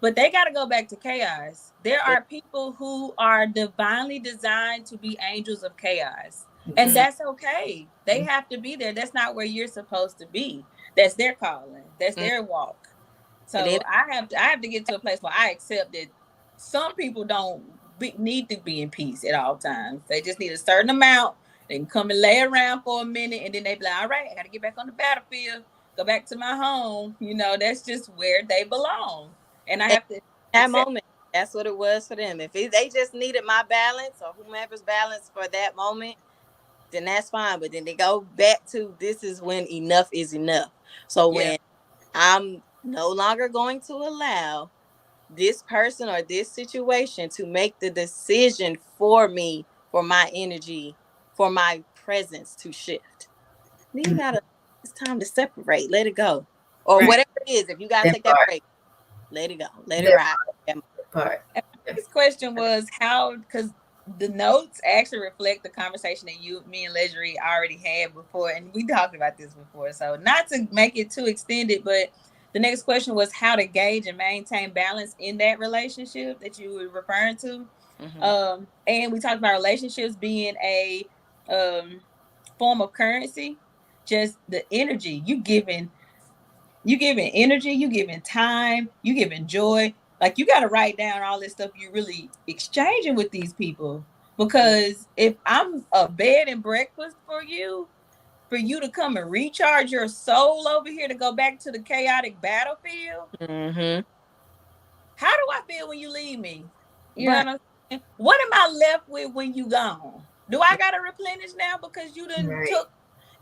but they got to go back to chaos. There are people who are divinely designed to be angels of chaos, and that's okay. They have to be there. That's not where you're supposed to be. That's their calling. That's their walk. and then So I have to get to a place where I accept that some people don't need to be in peace at all times. They just need a certain amount. They can come and lay around for a minute, and then they be like, all right, I got to get back on the battlefield, go back to my home. That's just where they belong. And I have to that accept. moment, that's what it was for them. If they just needed my balance or whomever's balance for that moment, then that's fine. But then they go back to this is when enough is enough. So Yeah, when I'm no longer going to allow this person or this situation to make the decision for me, for my energy, for my presence to shift. Then you gotta, it's time to separate, let it go. Or right. whatever it is, if you gotta That take that part. break, let it go, let it That ride. part. And my next question was how, because the notes actually reflect the conversation that me and Leisure already had before, and we talked about this before. So not to make it too extended, but the next question was how to gauge and maintain balance in that relationship that you were referring to. Mm-hmm. And we talked about relationships being a form of currency, just the energy you giving energy, you giving time, you giving joy. Like you got to write down all this stuff you're really exchanging with these people. Because if I'm a bed and breakfast for you to come and recharge your soul over here to go back to the chaotic battlefield, Mm-hmm. how do I feel when you leave me? You know Right. what I'm saying? What am I left with when you gone? Do I got to replenish now because you done Right. took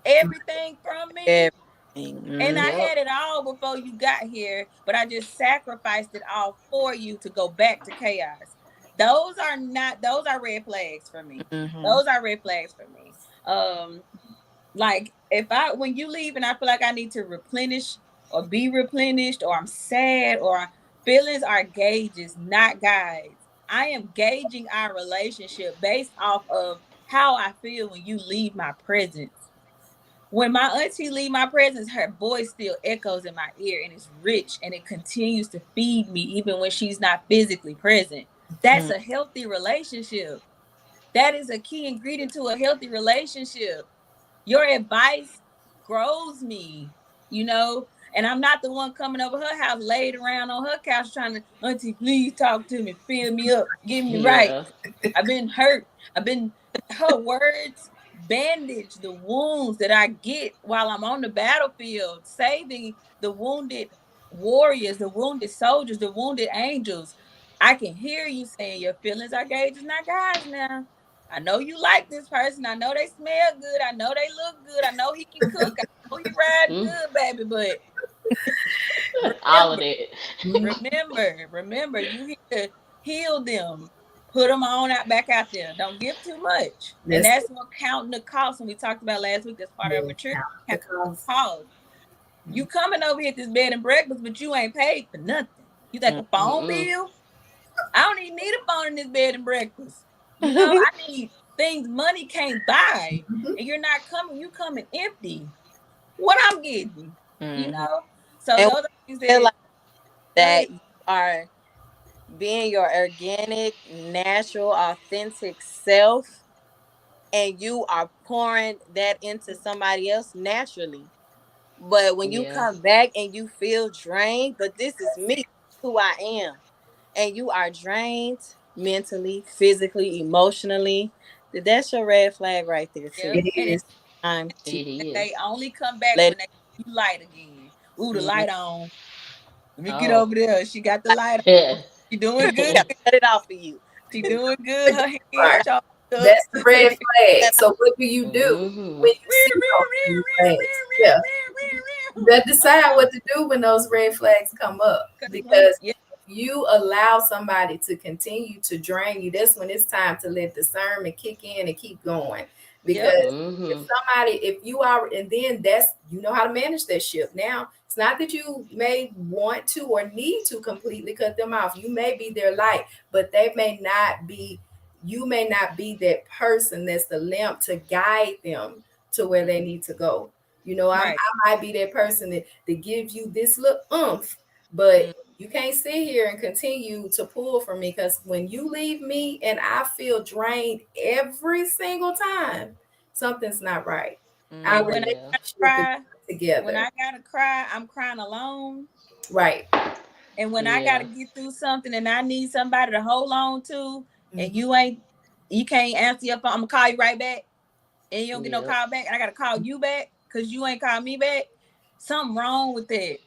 everything from me? Everything. And Mm-hmm. I Yep. had it all before you got here, but I just sacrificed it all for you to go back to chaos. Those are red flags for me. Mm-hmm. Those are red flags for me. Like when you leave and I feel like I need to replenish or be replenished, or I'm sad, or feelings are gauges, not guides. I am gauging our relationship based off of how I feel when you leave my presence. When my auntie leave my presence, her voice still echoes in my ear and it's rich and it continues to feed me even when she's not physically present. That's a healthy relationship. That is a key ingredient to a healthy relationship. Your advice grows me, you know, and I'm not the one coming over her house, laid around on her couch trying to, auntie, please talk to me, fill me up, get me right. Yeah. I've been hurt. Her words bandage the wounds that I get while I'm on the battlefield, saving the wounded warriors, the wounded soldiers, the wounded angels. I can hear you saying your feelings are gauges, not guys now. I know you like this person. I know they smell good. I know they look good. I know he can cook. I know he ride Mm. good, baby. But All of remember, that. remember, you need to heal them. Put them on out back out there. Don't give too much. And That's that's what counting the cost. And we talked about last week. That's part of yes. maturity. The Counting the cost. cost. You coming over here at this bed and breakfast, but you ain't paid for nothing. You think a phone Mm-mm. bill? I don't even need a phone in this bed and breakfast. I need things money can't buy. And you're not coming, you coming empty. what I'm getting, you Mm-hmm. know. So And those are things feel that like go ahead. that you are being your organic, natural, authentic self, and you are pouring that into somebody else naturally. But when you Yeah. come back and you feel drained, but this is me, who I am, and you are drained mentally, physically, emotionally, that's your red flag right there Yep. too. It And is. Time It to they is. only come back let when they see you light again. Ooh, the it. light on. Let me get Oh. over there. She got the Like, light on. Yeah. She doing good. yeah, cut it off for you. She doing good. Her hands Right. sharp up. That's the red flag. So what do you do Mm-hmm. when you see those red flags? Yeah. You better decide what to do when those red flags come up. Cause when Because if you allow somebody to continue to drain you, that's when it's time to let discernment kick in and keep going. yep, Because if Mm-hmm. somebody, if you are, and then that's, you know how to manage that ship. Now, it's not that you may want to or need to completely cut them off. You may be their light, but they may not be, you may not be that person that's the lamp to guide them to where they need to go. You know, right. I might be that person that gives you this little oomph, but Mm, you can't sit here and continue to pull from me, because when you leave me and I feel drained every single time, something's not right. Our And mm, when I Yeah. gotta relationship is cry, not when together. I gotta cry, I'm crying alone. Right. And when I Yeah. gotta get through something and I need somebody to hold on to, and Mhm. you can't answer your phone, I'm gonna call you right back. And you don't get no Yep. call back, and I gotta call you back because you ain't called me back. Something wrong with that.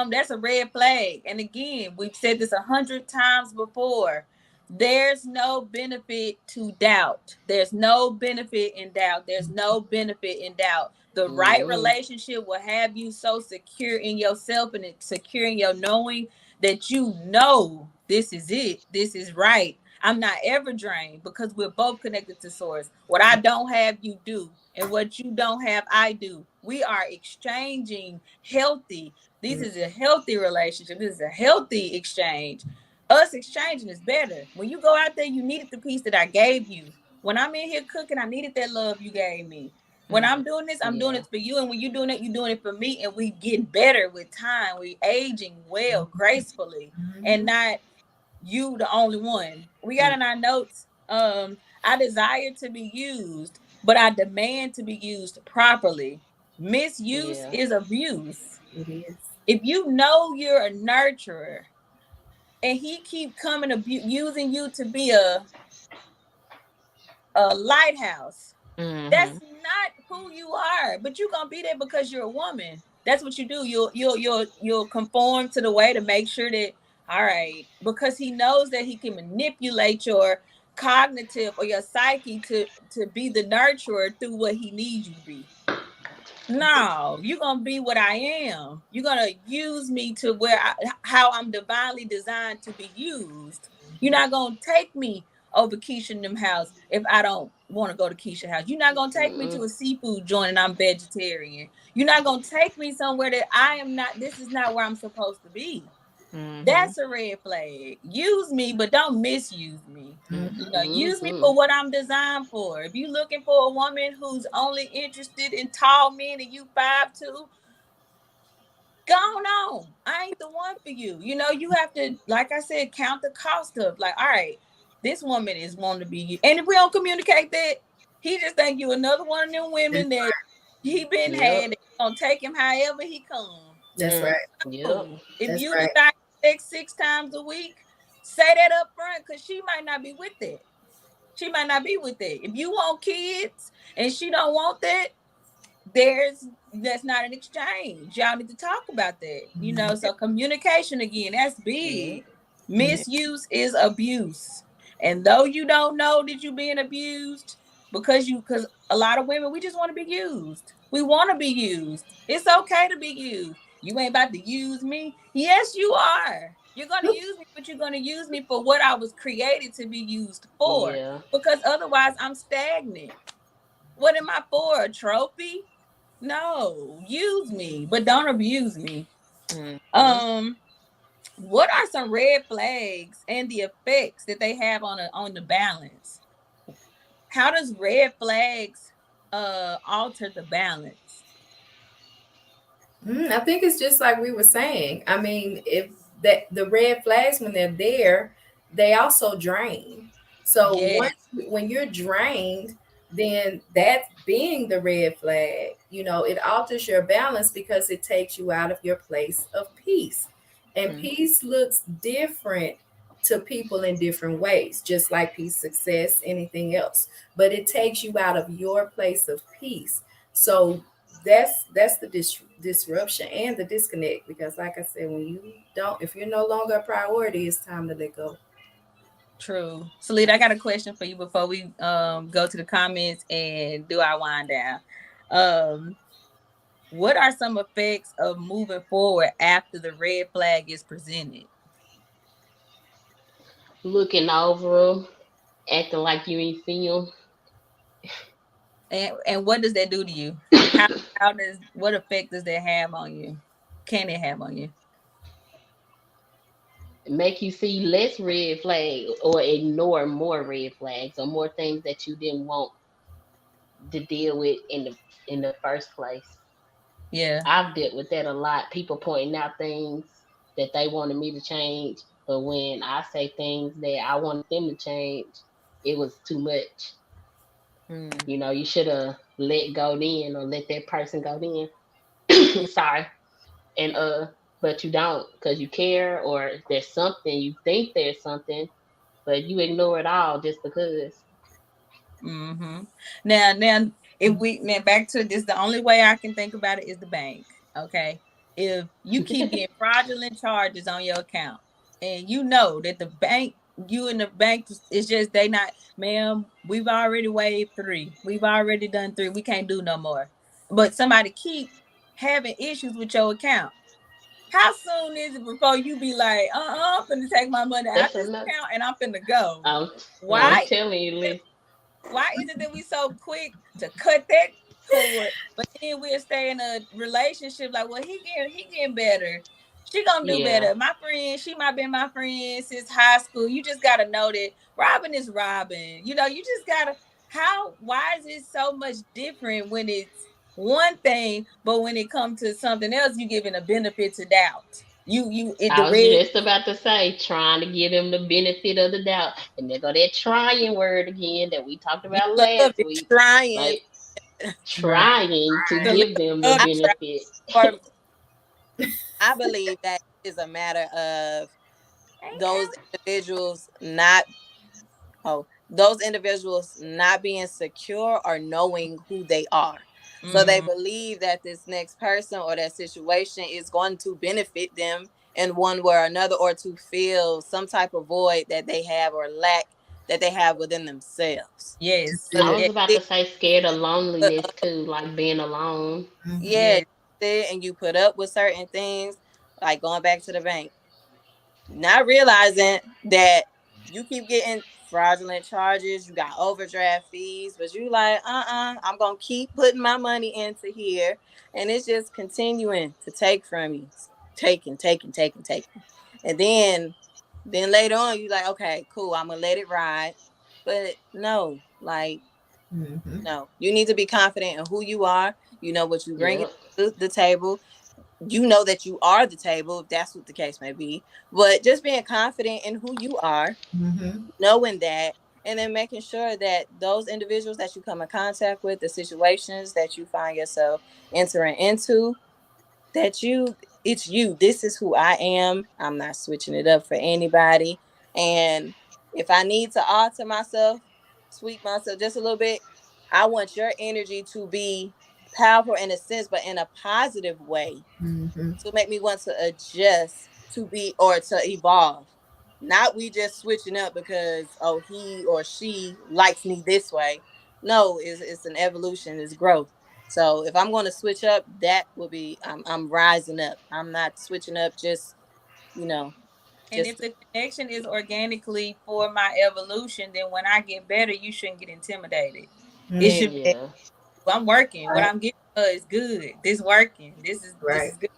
That's a red flag. And again, we've said this 100 times before. There's no benefit to doubt. There's no benefit in doubt. There's no benefit in doubt. The right Mm-hmm. relationship will have you so secure in yourself and secure in your knowing that you know this is it. This is right. I'm not ever drained because we're both connected to source. What I don't have, you do. And what you don't have, I do. We are exchanging healthy. This is a healthy relationship. This is a healthy exchange. Us exchanging is better. When you go out there, you needed the piece that I gave you. When I'm in here cooking, I needed that love you gave me. When mm, I'm doing this, I'm doing Yeah. it for you. And when you're doing it, you're doing it for me. And we get better with time. We aging well, gracefully, and Mhm. not you the only one. We got mm, in our notes. I desire to be used, but I demand to be used properly. Misuse Yeah. is abuse. It is. If you know you're a nurturer and he keep coming using you to be a lighthouse, mm-hmm. that's not who you are. But you're gonna be there because you're a woman. That's what you do. You'll conform to the way to make sure that, all right, because he knows that he can manipulate your cognitive or your psyche to be the nurturer through what he needs you to be. No, you're gonna be what I am. You're gonna use me to how I'm divinely designed to be used. You're not gonna take me over Keisha and them house if I don't want to go to Keisha house. You're not gonna take me Mm-mm. to a seafood joint and I'm vegetarian. You're not gonna take me somewhere that I am not. This is not where I'm supposed to be. Mm-hmm. That's a red flag. Use me, but don't misuse me. Mm-hmm. Use me Mm-hmm. for what I'm designed for. If you're looking for a woman who's only interested in tall men and you 5'2", go on. I ain't the one for you. You have to, like I said, count the cost of, like, all right, this woman is wanting to be you. And if we don't communicate that, he just think you another one of them women that he been Yep. had that gonna take him however he come. That's Mm-hmm. right. Yep. Oh, if That's you right. desire sex 6 times a week, say that up front because she might not be with that. She might not be with that. If you want kids and she don't want that, that's not an exchange. Y'all need to talk about that. Mhm. So communication again, that's Yep. big. Misuse is abuse. And though you don't know that you're being abused, because a lot of women, we just want to be used. We want to be used. It's okay to be used. You ain't about to use me. Yes, you are. You're gonna use me, but you're gonna use me for what I was created to be used for. Yeah. Because otherwise I'm stagnant. What am I for? A trophy? No, use me, but don't abuse me. Mm-hmm. Um, what are some red flags and the effects that they have on the balance? How does red flags alter the balance? I think it's just like we were saying. I mean, if that the red flags when they're there, they also drain. So Yes, when you're drained, then that being the red flag, it alters your balance because it takes you out of your place of peace. And Mm. peace looks different to people in different ways, just like peace, success, anything else. But it takes you out of your place of peace. So that's the disruption and the disconnect, because like I said, when you don't if you're no longer a priority, it's time to let go. true. Salita, I got a question for you before we go to the comments and do our wind down. Um, what are some effects of moving forward after the red flag is presented? Looking over 'em, acting like you ain't see them. And what does that do to you? How does what effect does that have on you? Can it have on you? Make you see less red flags or ignore more red flags or more things that you didn't want to deal with in the first place. Yeah. I've dealt with that a lot. People pointing out things that they wanted me to change, but when I say things that I wanted them to change, it was too much. Mm. You know, you should have let go then or let that person go then. Sorry. And but you don't because you care or there's something you think there's something, but you ignore it all just because. Mm-hmm. Now, if we now back to this, the only way I can think about it is the bank. Okay, if you keep getting fraudulent charges on your account, and you know that the bank, you and the bank, it's just they not, ma'am. We've already waived 3. We've already done 3. We can't do no more. But somebody keep having issues with your account. How soon is it before you be like, I'm finna take my money out That's this enough. account and I'm finna go? I'm, I'm Why? telling you, Liz. Why is it that we so quick to cut that cord, but then we'll stay in a relationship like, well, he getting better. She gonna do Yeah, better. My friend, she might been my friend since high school. You just gotta know that Robin is Robin. You just gotta why is it so much different when it's one thing, but when it comes to something else, you giving a benefit to doubt. The I was red just about to say, trying to give them the benefit of the doubt, and there go that trying word again that we talked you about love last it. week. Trying. Like Right. trying to So give them the love I it. try benefit. for I believe that is a matter of those individuals not those individuals not being secure or knowing who they are. So they Mm-hmm. believe that this next person or that situation is going to benefit them in one way or another, or to fill some type of void that they have or lack that they have within themselves. Yes. So I Good. was they about to stick say scared of put loneliness up, too, like being alone. yeah, Yes. and you put up with certain things, like going back to the bank, not realizing that you keep getting fraudulent charges, you got overdraft fees, but you like, I'm gonna keep putting my money into here, and it's just continuing to take from you, taking, and then later on you like, okay, cool, I'm gonna let it ride, but no, like, Mm-hmm. no, you need to be confident in who you are. You know what you bring Yep. to the table. You know that you are the table, if that's what the case may be. But just being confident in who you are, Mm-hmm. knowing that, and then making sure that those individuals that you come in contact with, the situations that you find yourself entering into, that it's you. This is who I am. I'm not switching it up for anybody. And if I need to alter myself, tweak myself just a little bit, I want your energy to be powerful in a sense, but in a positive way, Mm-hmm. to make me want to adjust to be or to evolve. Not we just switching up because he or she likes me this way. No, it's an evolution, it's growth. So if I'm going to switch up, that will be I'm rising up. I'm not switching up just you know And just if the connection is organically for my evolution, then when I get better, you shouldn't get intimidated. It Mm-hmm. should be, Yeah. well, I'm working. What Right. I'm getting is good. This working. This is Right. good.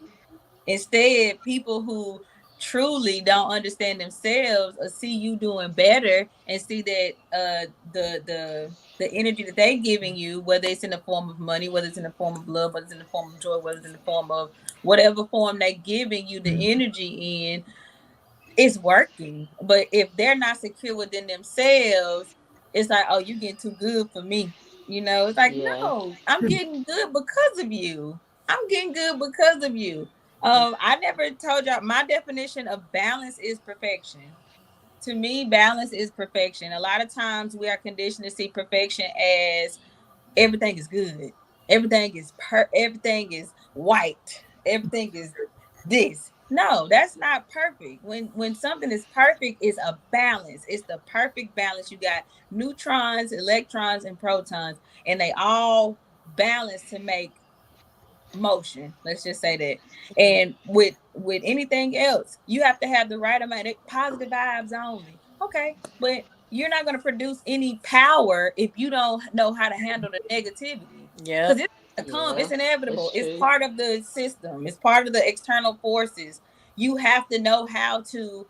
Instead, people who truly don't understand themselves or see you doing better and see that the energy that they giving you, whether it's in the form of money, whether it's in the form of love, whether it's in the form of joy, whether it's in the form of whatever form they giving you the energy in, it's working. But if they're not secure within themselves, it's like, oh, you getting too good for me. It's like, Yeah. no, I'm getting good because of you. I'm getting good because of you. I never told y'all my definition of balance is perfection. To me, balance is perfection. A lot of times we are conditioned to see perfection as everything is good. Everything is white. Everything is this. No, that's not perfect. When something is perfect, it's a balance. It's the perfect balance. You got neutrons, electrons, and protons, and they all balance to make motion. Let's just say that. And with anything else, you have to have the right amount of positive vibes only. Okay, but you're not going to produce any power if you don't know how to handle the negativity, Yep. because it's gonna come. Yeah. It's inevitable. That's It's true. part of the system. It's part of the external forces. You have to know how to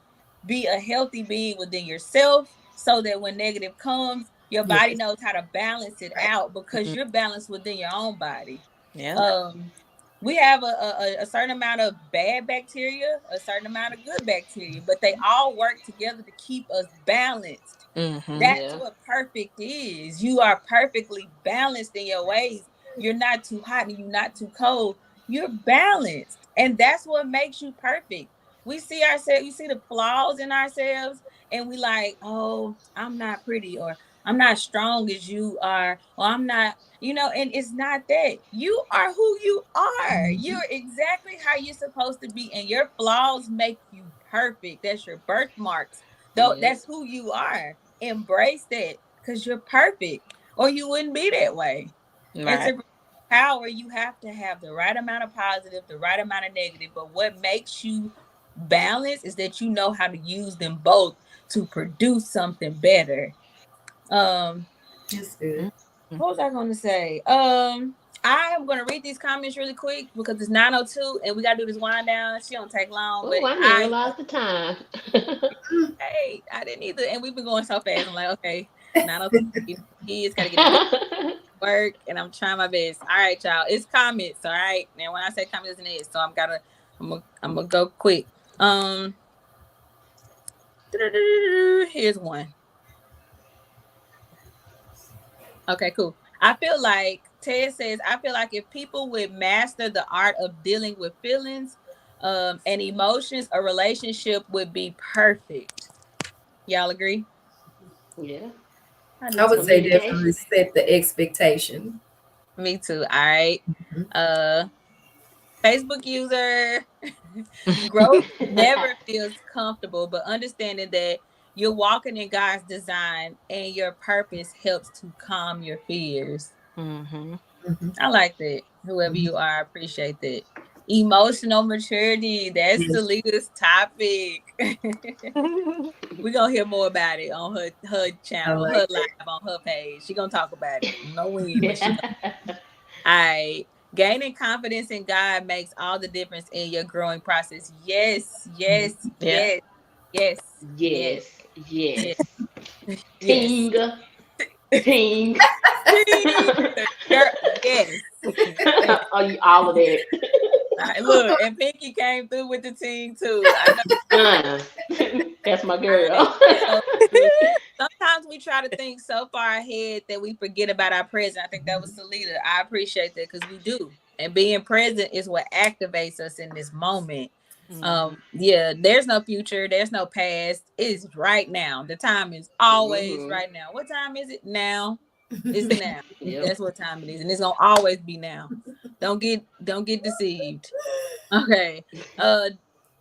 be a healthy being within yourself, so that when negative comes, your body Yes. knows how to balance it Right. out, because Mhm. you're balanced within your own body. Yep. um we have a certain amount of bad bacteria, a certain amount of good bacteria, but they all work together to keep us balanced. Mm-hmm. That's Yeah. what perfect is. You are perfectly balanced in your ways. You're not too hot and you're not too cold. You're balanced. And that's what makes you perfect. We see ourselves, you see the flaws in ourselves, and we like, oh, I'm not pretty, or I'm not strong as you are, or I'm not, and it's not that. You are who you are. Mhm. You're exactly how you're supposed to be, and your flaws make you perfect. That's your birthmarks. Though Yep. that's who you are. Embrace that, because you're perfect, or you wouldn't be that way. And Right. to power, you have to have the right amount of positive, the right amount of negative. But what makes you balance is that you know how to use them both to produce something better. um That's good. Mhm. what was I going to say? I am going to read these comments really quick because it's 9:02 and we got to do this wind down. She don't take long, but Oh, I didn't I realize the time. hey, I didn't either. And we've been going so fast. I'm like, okay, 9:02. Kids got to get to work, and I'm trying my best. All right, y'all. It's comments. All right. Now, when I say comments, it's an is. So I'm gonna go quick. Um, here's one. Okay, cool. I feel like Ted says, I feel like if people would master the art of dealing with feelings, and emotions, a relationship would be perfect. Y'all agree? Yeah. I do I would too. say definitely Communication. set the expectation. Me too. All right. Mhm. Uh, Facebook user. Growth never feels comfortable, but understanding that you're walking in God's design and your purpose helps to calm your fears. Mm-hmm. Mhm. I like that. Whoever Mhm. you are, I appreciate that. Emotional maturity. That's Yes. Selena's topic. We're gonna hear more about it on her I channel, like her live on her page. She gonna talk about it. No when, but she Yeah. gonna. I gaining confidence in God makes all the difference in your growing process. Yes, yes, Yeah. yes, yes, yes, Yes. yes, Yes. yes. Ting. Ting. Girl, yes. Thank All of that. Look, and Pinky came through with the team too. I know. Uh, that's my I girl. so good. Sometimes we try to think so far ahead that we forget about our present. I think that was Salida. I appreciate that because we do. And being present is what activates us in this moment. Mm-hmm. Yeah, there's no future, there's no past. It's right now. The time is always Hmm. right now. What time is it now? It's now. Yep. That's what time it is, and it's gonna always be now. Don't get deceived. Okay.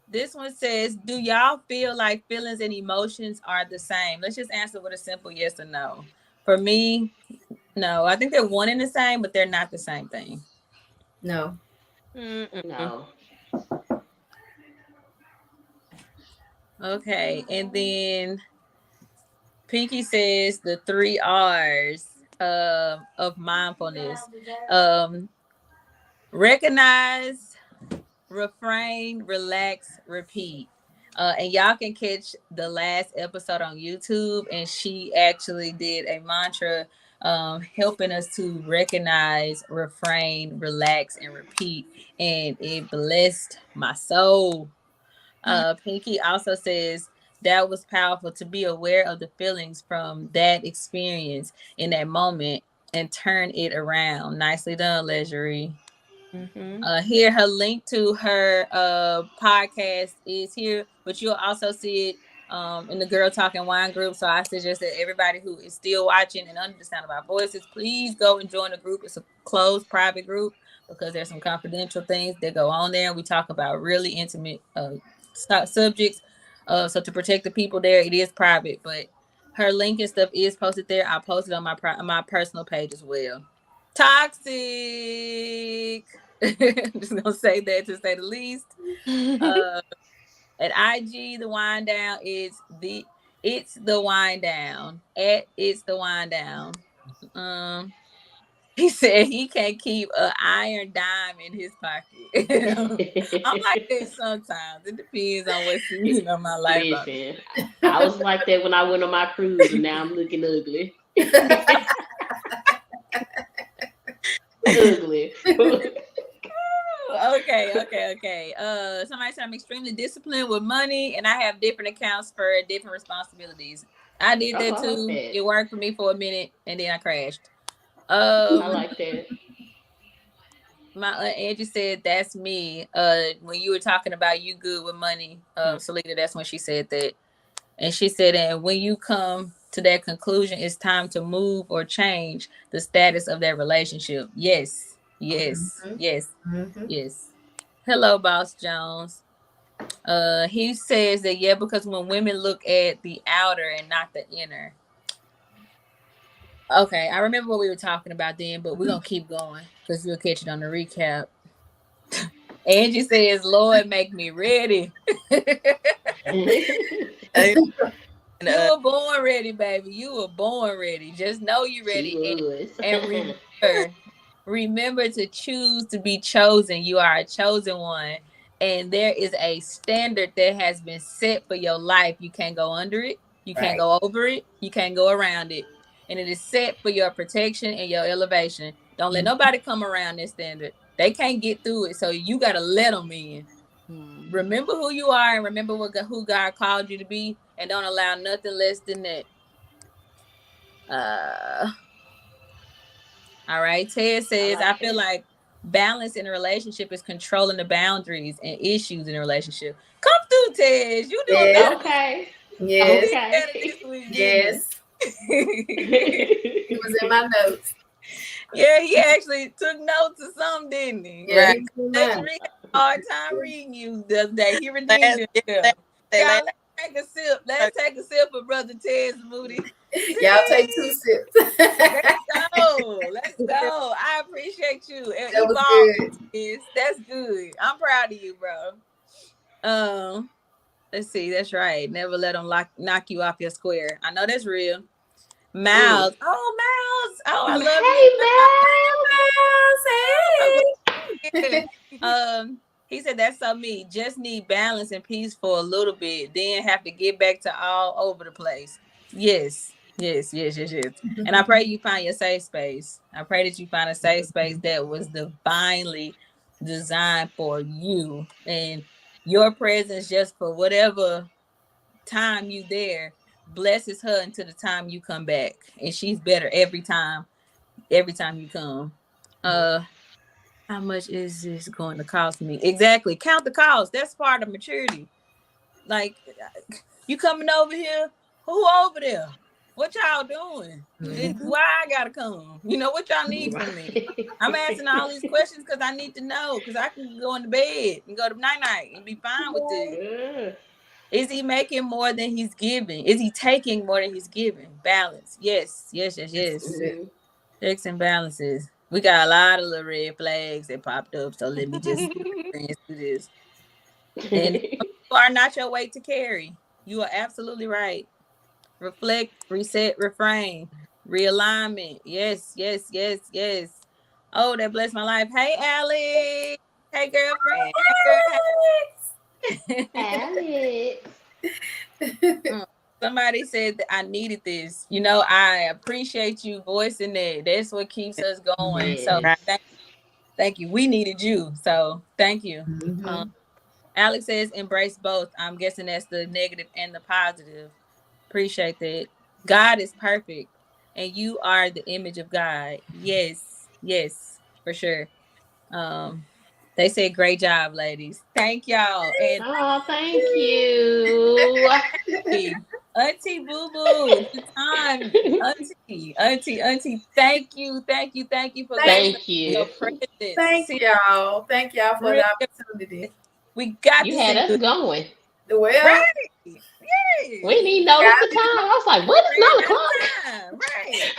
This one says, do y'all feel like feelings and emotions are the same? Let's just answer with a simple yes or no. For me, no. I think they're one and the same, but they're not the same thing. No. Mm-mm. No. Okay. And then Pinky says the three R's of mindfulness. Um, recognize, refrain, relax, repeat. And y'all can catch the last episode on YouTube. And she actually did a mantra helping us to recognize, refrain, relax, and repeat. And it blessed my soul. Pinky also says that was powerful to be aware of the feelings from that experience in that moment and turn it around. Nicely done, Leisure. Mm-hmm. Here her link to her podcast is here, but you'll also see it in the Girl Talking Wine group. So I suggest that everybody who is still watching and under the sound of our voices, please go and join the group. It's a closed private group because there's some confidential things that go on there. We talk about really intimate subjects. So to protect the people there, it is private, but her link and stuff is posted there. I'll post it on my personal page as well. Toxic. I'm just gonna say that to say the least. Uh, at IG, the wind down is it's the wind down at it's the wind down. Um, he said he can't keep an iron dime in his pocket. I'm like this sometimes. It depends on what season of my life I'm in. Listen, I was like that when I went on my cruise, and now I'm looking ugly. Ugly. Okay. Somebody said I'm extremely disciplined with money, and I have different accounts for different responsibilities. I did Oh, that I like too. that. It worked for me for a minute, and then I crashed. I like that. My aunt Angie said that's me. When you were talking about you good with money, Salita, that's when she said that, and she said, and when you come to that conclusion, it's time to move or change the status of that relationship. Yes, yes, Mhm. yes, Mhm. yes. Hello, Boss Jones. He says that yeah, because when women look at the outer and not the inner. Okay, I remember what we were talking about then, but we're gonna keep going because you'll catch it on the recap. Angie says, "Lord, make me ready." And, You were born ready, baby. You were born ready. Just know you're She ready, was. and remember to choose to be chosen. You are a chosen one, and there is a standard that has been set for your life. You can't go under it. You can't Right. go over it. You can't go around it, and it is set for your protection and your elevation. Don't let Mhm. nobody come around this standard. They can't get through it, so you gotta let them in. mm, Remember who you are and remember who God called you to be, and don't allow nothing less than that. Uh, all right. Ted I says, I like feel that. like balance in a relationship is controlling the boundaries and issues in a relationship. Come through, Ted. You doing Yes. better this Okay. you Yes. did better this Okay. week, didn't Yes. you? It was in my notes. Yeah, he actually took notes of something, didn't he? Yeah, right. he was in Let's mine. read a hard time reading you the other day. He redeemed Last, yeah, himself. last, Y'all, let's take a sip. Let's take a sip of Brother Ted's Moody. Y'all take 2 sips. Let's That go. Let's go. I appreciate you. was Evolve good. is that's good. I'm proud of you, bro. Let's see. That's right. Never let them knock you off your square. I know that's real. Mm. Miles. Oh, Miles. Oh, I love you, Hey, Miles. Hey, Yeah. He said that's so me. Just need balance and peace for a little bit, then have to get back to all over the place. Yes, yes. And I pray you find your safe space. I pray that you find a safe space that was divinely designed for you and your presence just for whatever time you there blesses her until the time you come back. And she's better every time you come. Uh how much is this going to cost me? Exactly. Count the cost. That's part of maturity. Like, you coming over here? Who over there? What y'all doing? Mhm. Why I gotta come? You know what y'all need from me? I'm asking all these questions because I need to know. Because I can go into bed and go to night night and be fine with it. yeah. Is he making more than he's giving? Is he taking more than he's giving? Balance. That's Yes. good. Mhm. Checks and balances. We got a lot of little red flags that popped up. So let me just do this. And you are not your weight to carry. You are absolutely right. Reflect, reset, refrain, realignment. Yes. Oh, that blessed my life. Hey, Alex. Hey, girlfriend. Hey, girl. Alex! Alex. Mm. Somebody said that I needed this. I appreciate you voicing that. That's what keeps us going. So Yes. thank you. We needed you. So thank you. Um, Mm-hmm. Alex says embrace both. I'm guessing that's the negative and the positive. Appreciate that. God is perfect and you are the image of God. Yes. Yes, for sure. Um, they said great job, ladies. Thank y'all. And Oh, thank you. hey, Auntie Boo Boo, it's time. Auntie, thank you for gracing Thank you. your presence. Thank y'all. Thank y'all for the Really, opportunity. we got You to had see us you. going. Well, Right. We Yes. didn't even notice the time. I was like, what is Ran 9 o'clock? out of time. Right.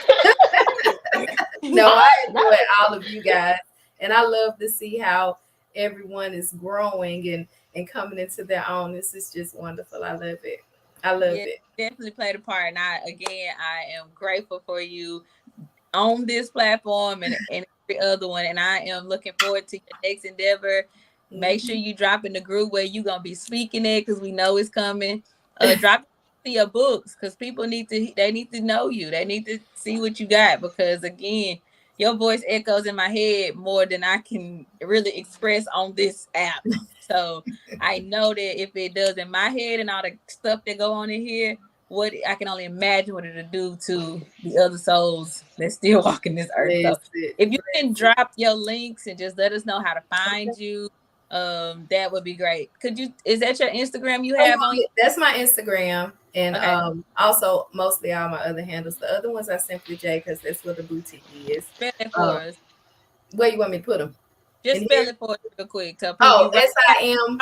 no, I Oh, no. enjoy all of you guys, and I love to see how everyone is growing and coming into their own. This is just wonderful. I love it. I love Yeah, it. definitely played a part. And I am grateful for you on this platform and every other one. And I am looking forward to your next endeavor. Make sure Mhm. you drop in the group where you're gonna be speaking it because we know it's coming. Drop to your books because people need to know you. They need to see what you got because again, your voice echoes in my head more than I can really express on this app. So I know that if it does in my head and all the stuff that go on in here, what I can only imagine what it'll do to the other souls that still walking this earth. So Bless it. if you can Bless it. drop your links and just let us know how to find Okay. you, that would be great. Is that your Instagram you Oh, you have on want that's my Instagram, and okay, also mostly all my other handles. The other ones are simply J because that's where the boutique is. spell it Um, for us. where you want me to put them? Just In spell here? it for us real quick. So people Oh, you right SIM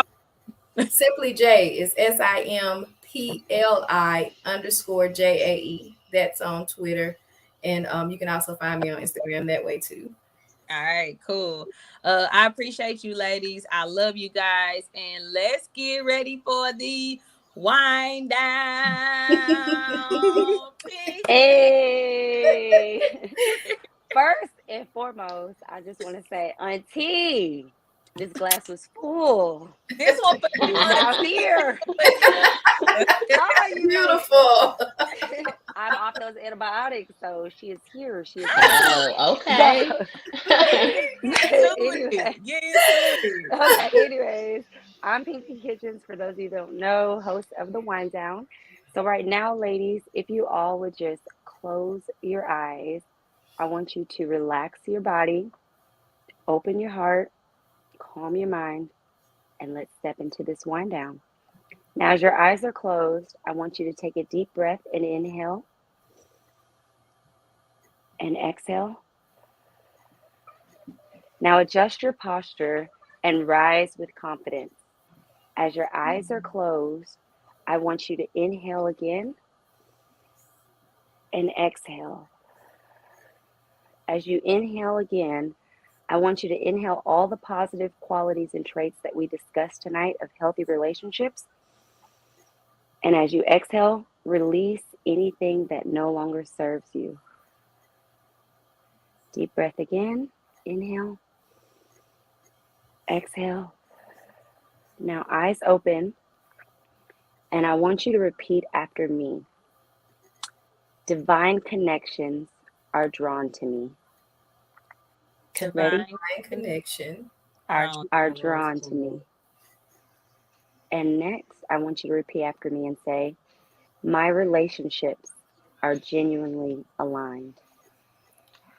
simply J is SIMPLI_JAE. That's on Twitter, and you can also find me on Instagram that way too. all right, cool. I appreciate you ladies. I love you guys. And let's get ready for the wind down. Pinky. Hey, first and foremost, I just want to say, Auntie, this glass was full. This one for She you, is now Auntie. here. For you. Oh, you know, Beautiful. I'm off those antibiotics, so she is here. She is ready. Oh, So, okay. Get into anyway, it. Get into it. okay. Anyways, I'm Pinky Kitchens. For those of you who don't know, host of the Wind Down. So right now, ladies, if you all would just close your eyes, I want you to relax your body, open your heart, calm your mind, and let's step into this wind down. Now, as your eyes are closed, I want you to take a deep breath and inhale and exhale. Now, adjust your posture and rise with confidence. As your eyes are closed, I want you to inhale again and exhale. As you inhale again, I want you to inhale all the positive qualities and traits that we discussed tonight of healthy relationships. And as you exhale, release anything that no longer serves you. Deep breath again. Inhale, exhale. Now, eyes open, and I want you to repeat after me. Divine connections are drawn to me. Ready? Divine Mind connection. Our drawn. Are drawn to me. And next, I want you to repeat after me and say, my relationships are genuinely aligned.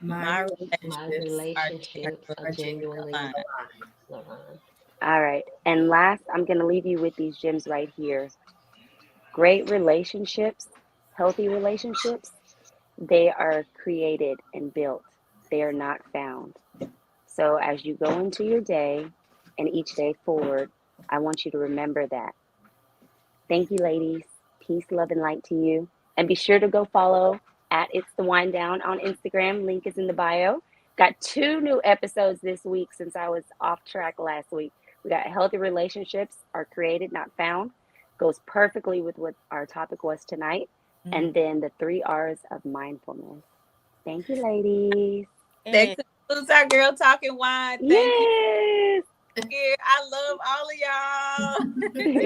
My My My relationships are relationships are are genuinely genuinely genuinely aligned. aligned. aligned. All right. And last, I'm going to leave you with these gems right here. Great relationships, healthy relationships, they are created and built. They are not found. So as you go into your day and each day forward, I want you to remember that. Thank you, ladies. Peace, love, and light to you. And be sure to go follow at It's the Wind Down on Instagram. Link is in the bio. Got 2 new episodes this week since I was off track last week. We got healthy relationships are created, not found. Goes perfectly with what our topic was tonight. Mm. And then the 3 R's of mindfulness. Thank you, ladies. That and concludes our girl talking wine. Thank you. Yes. here. I love all of y'all.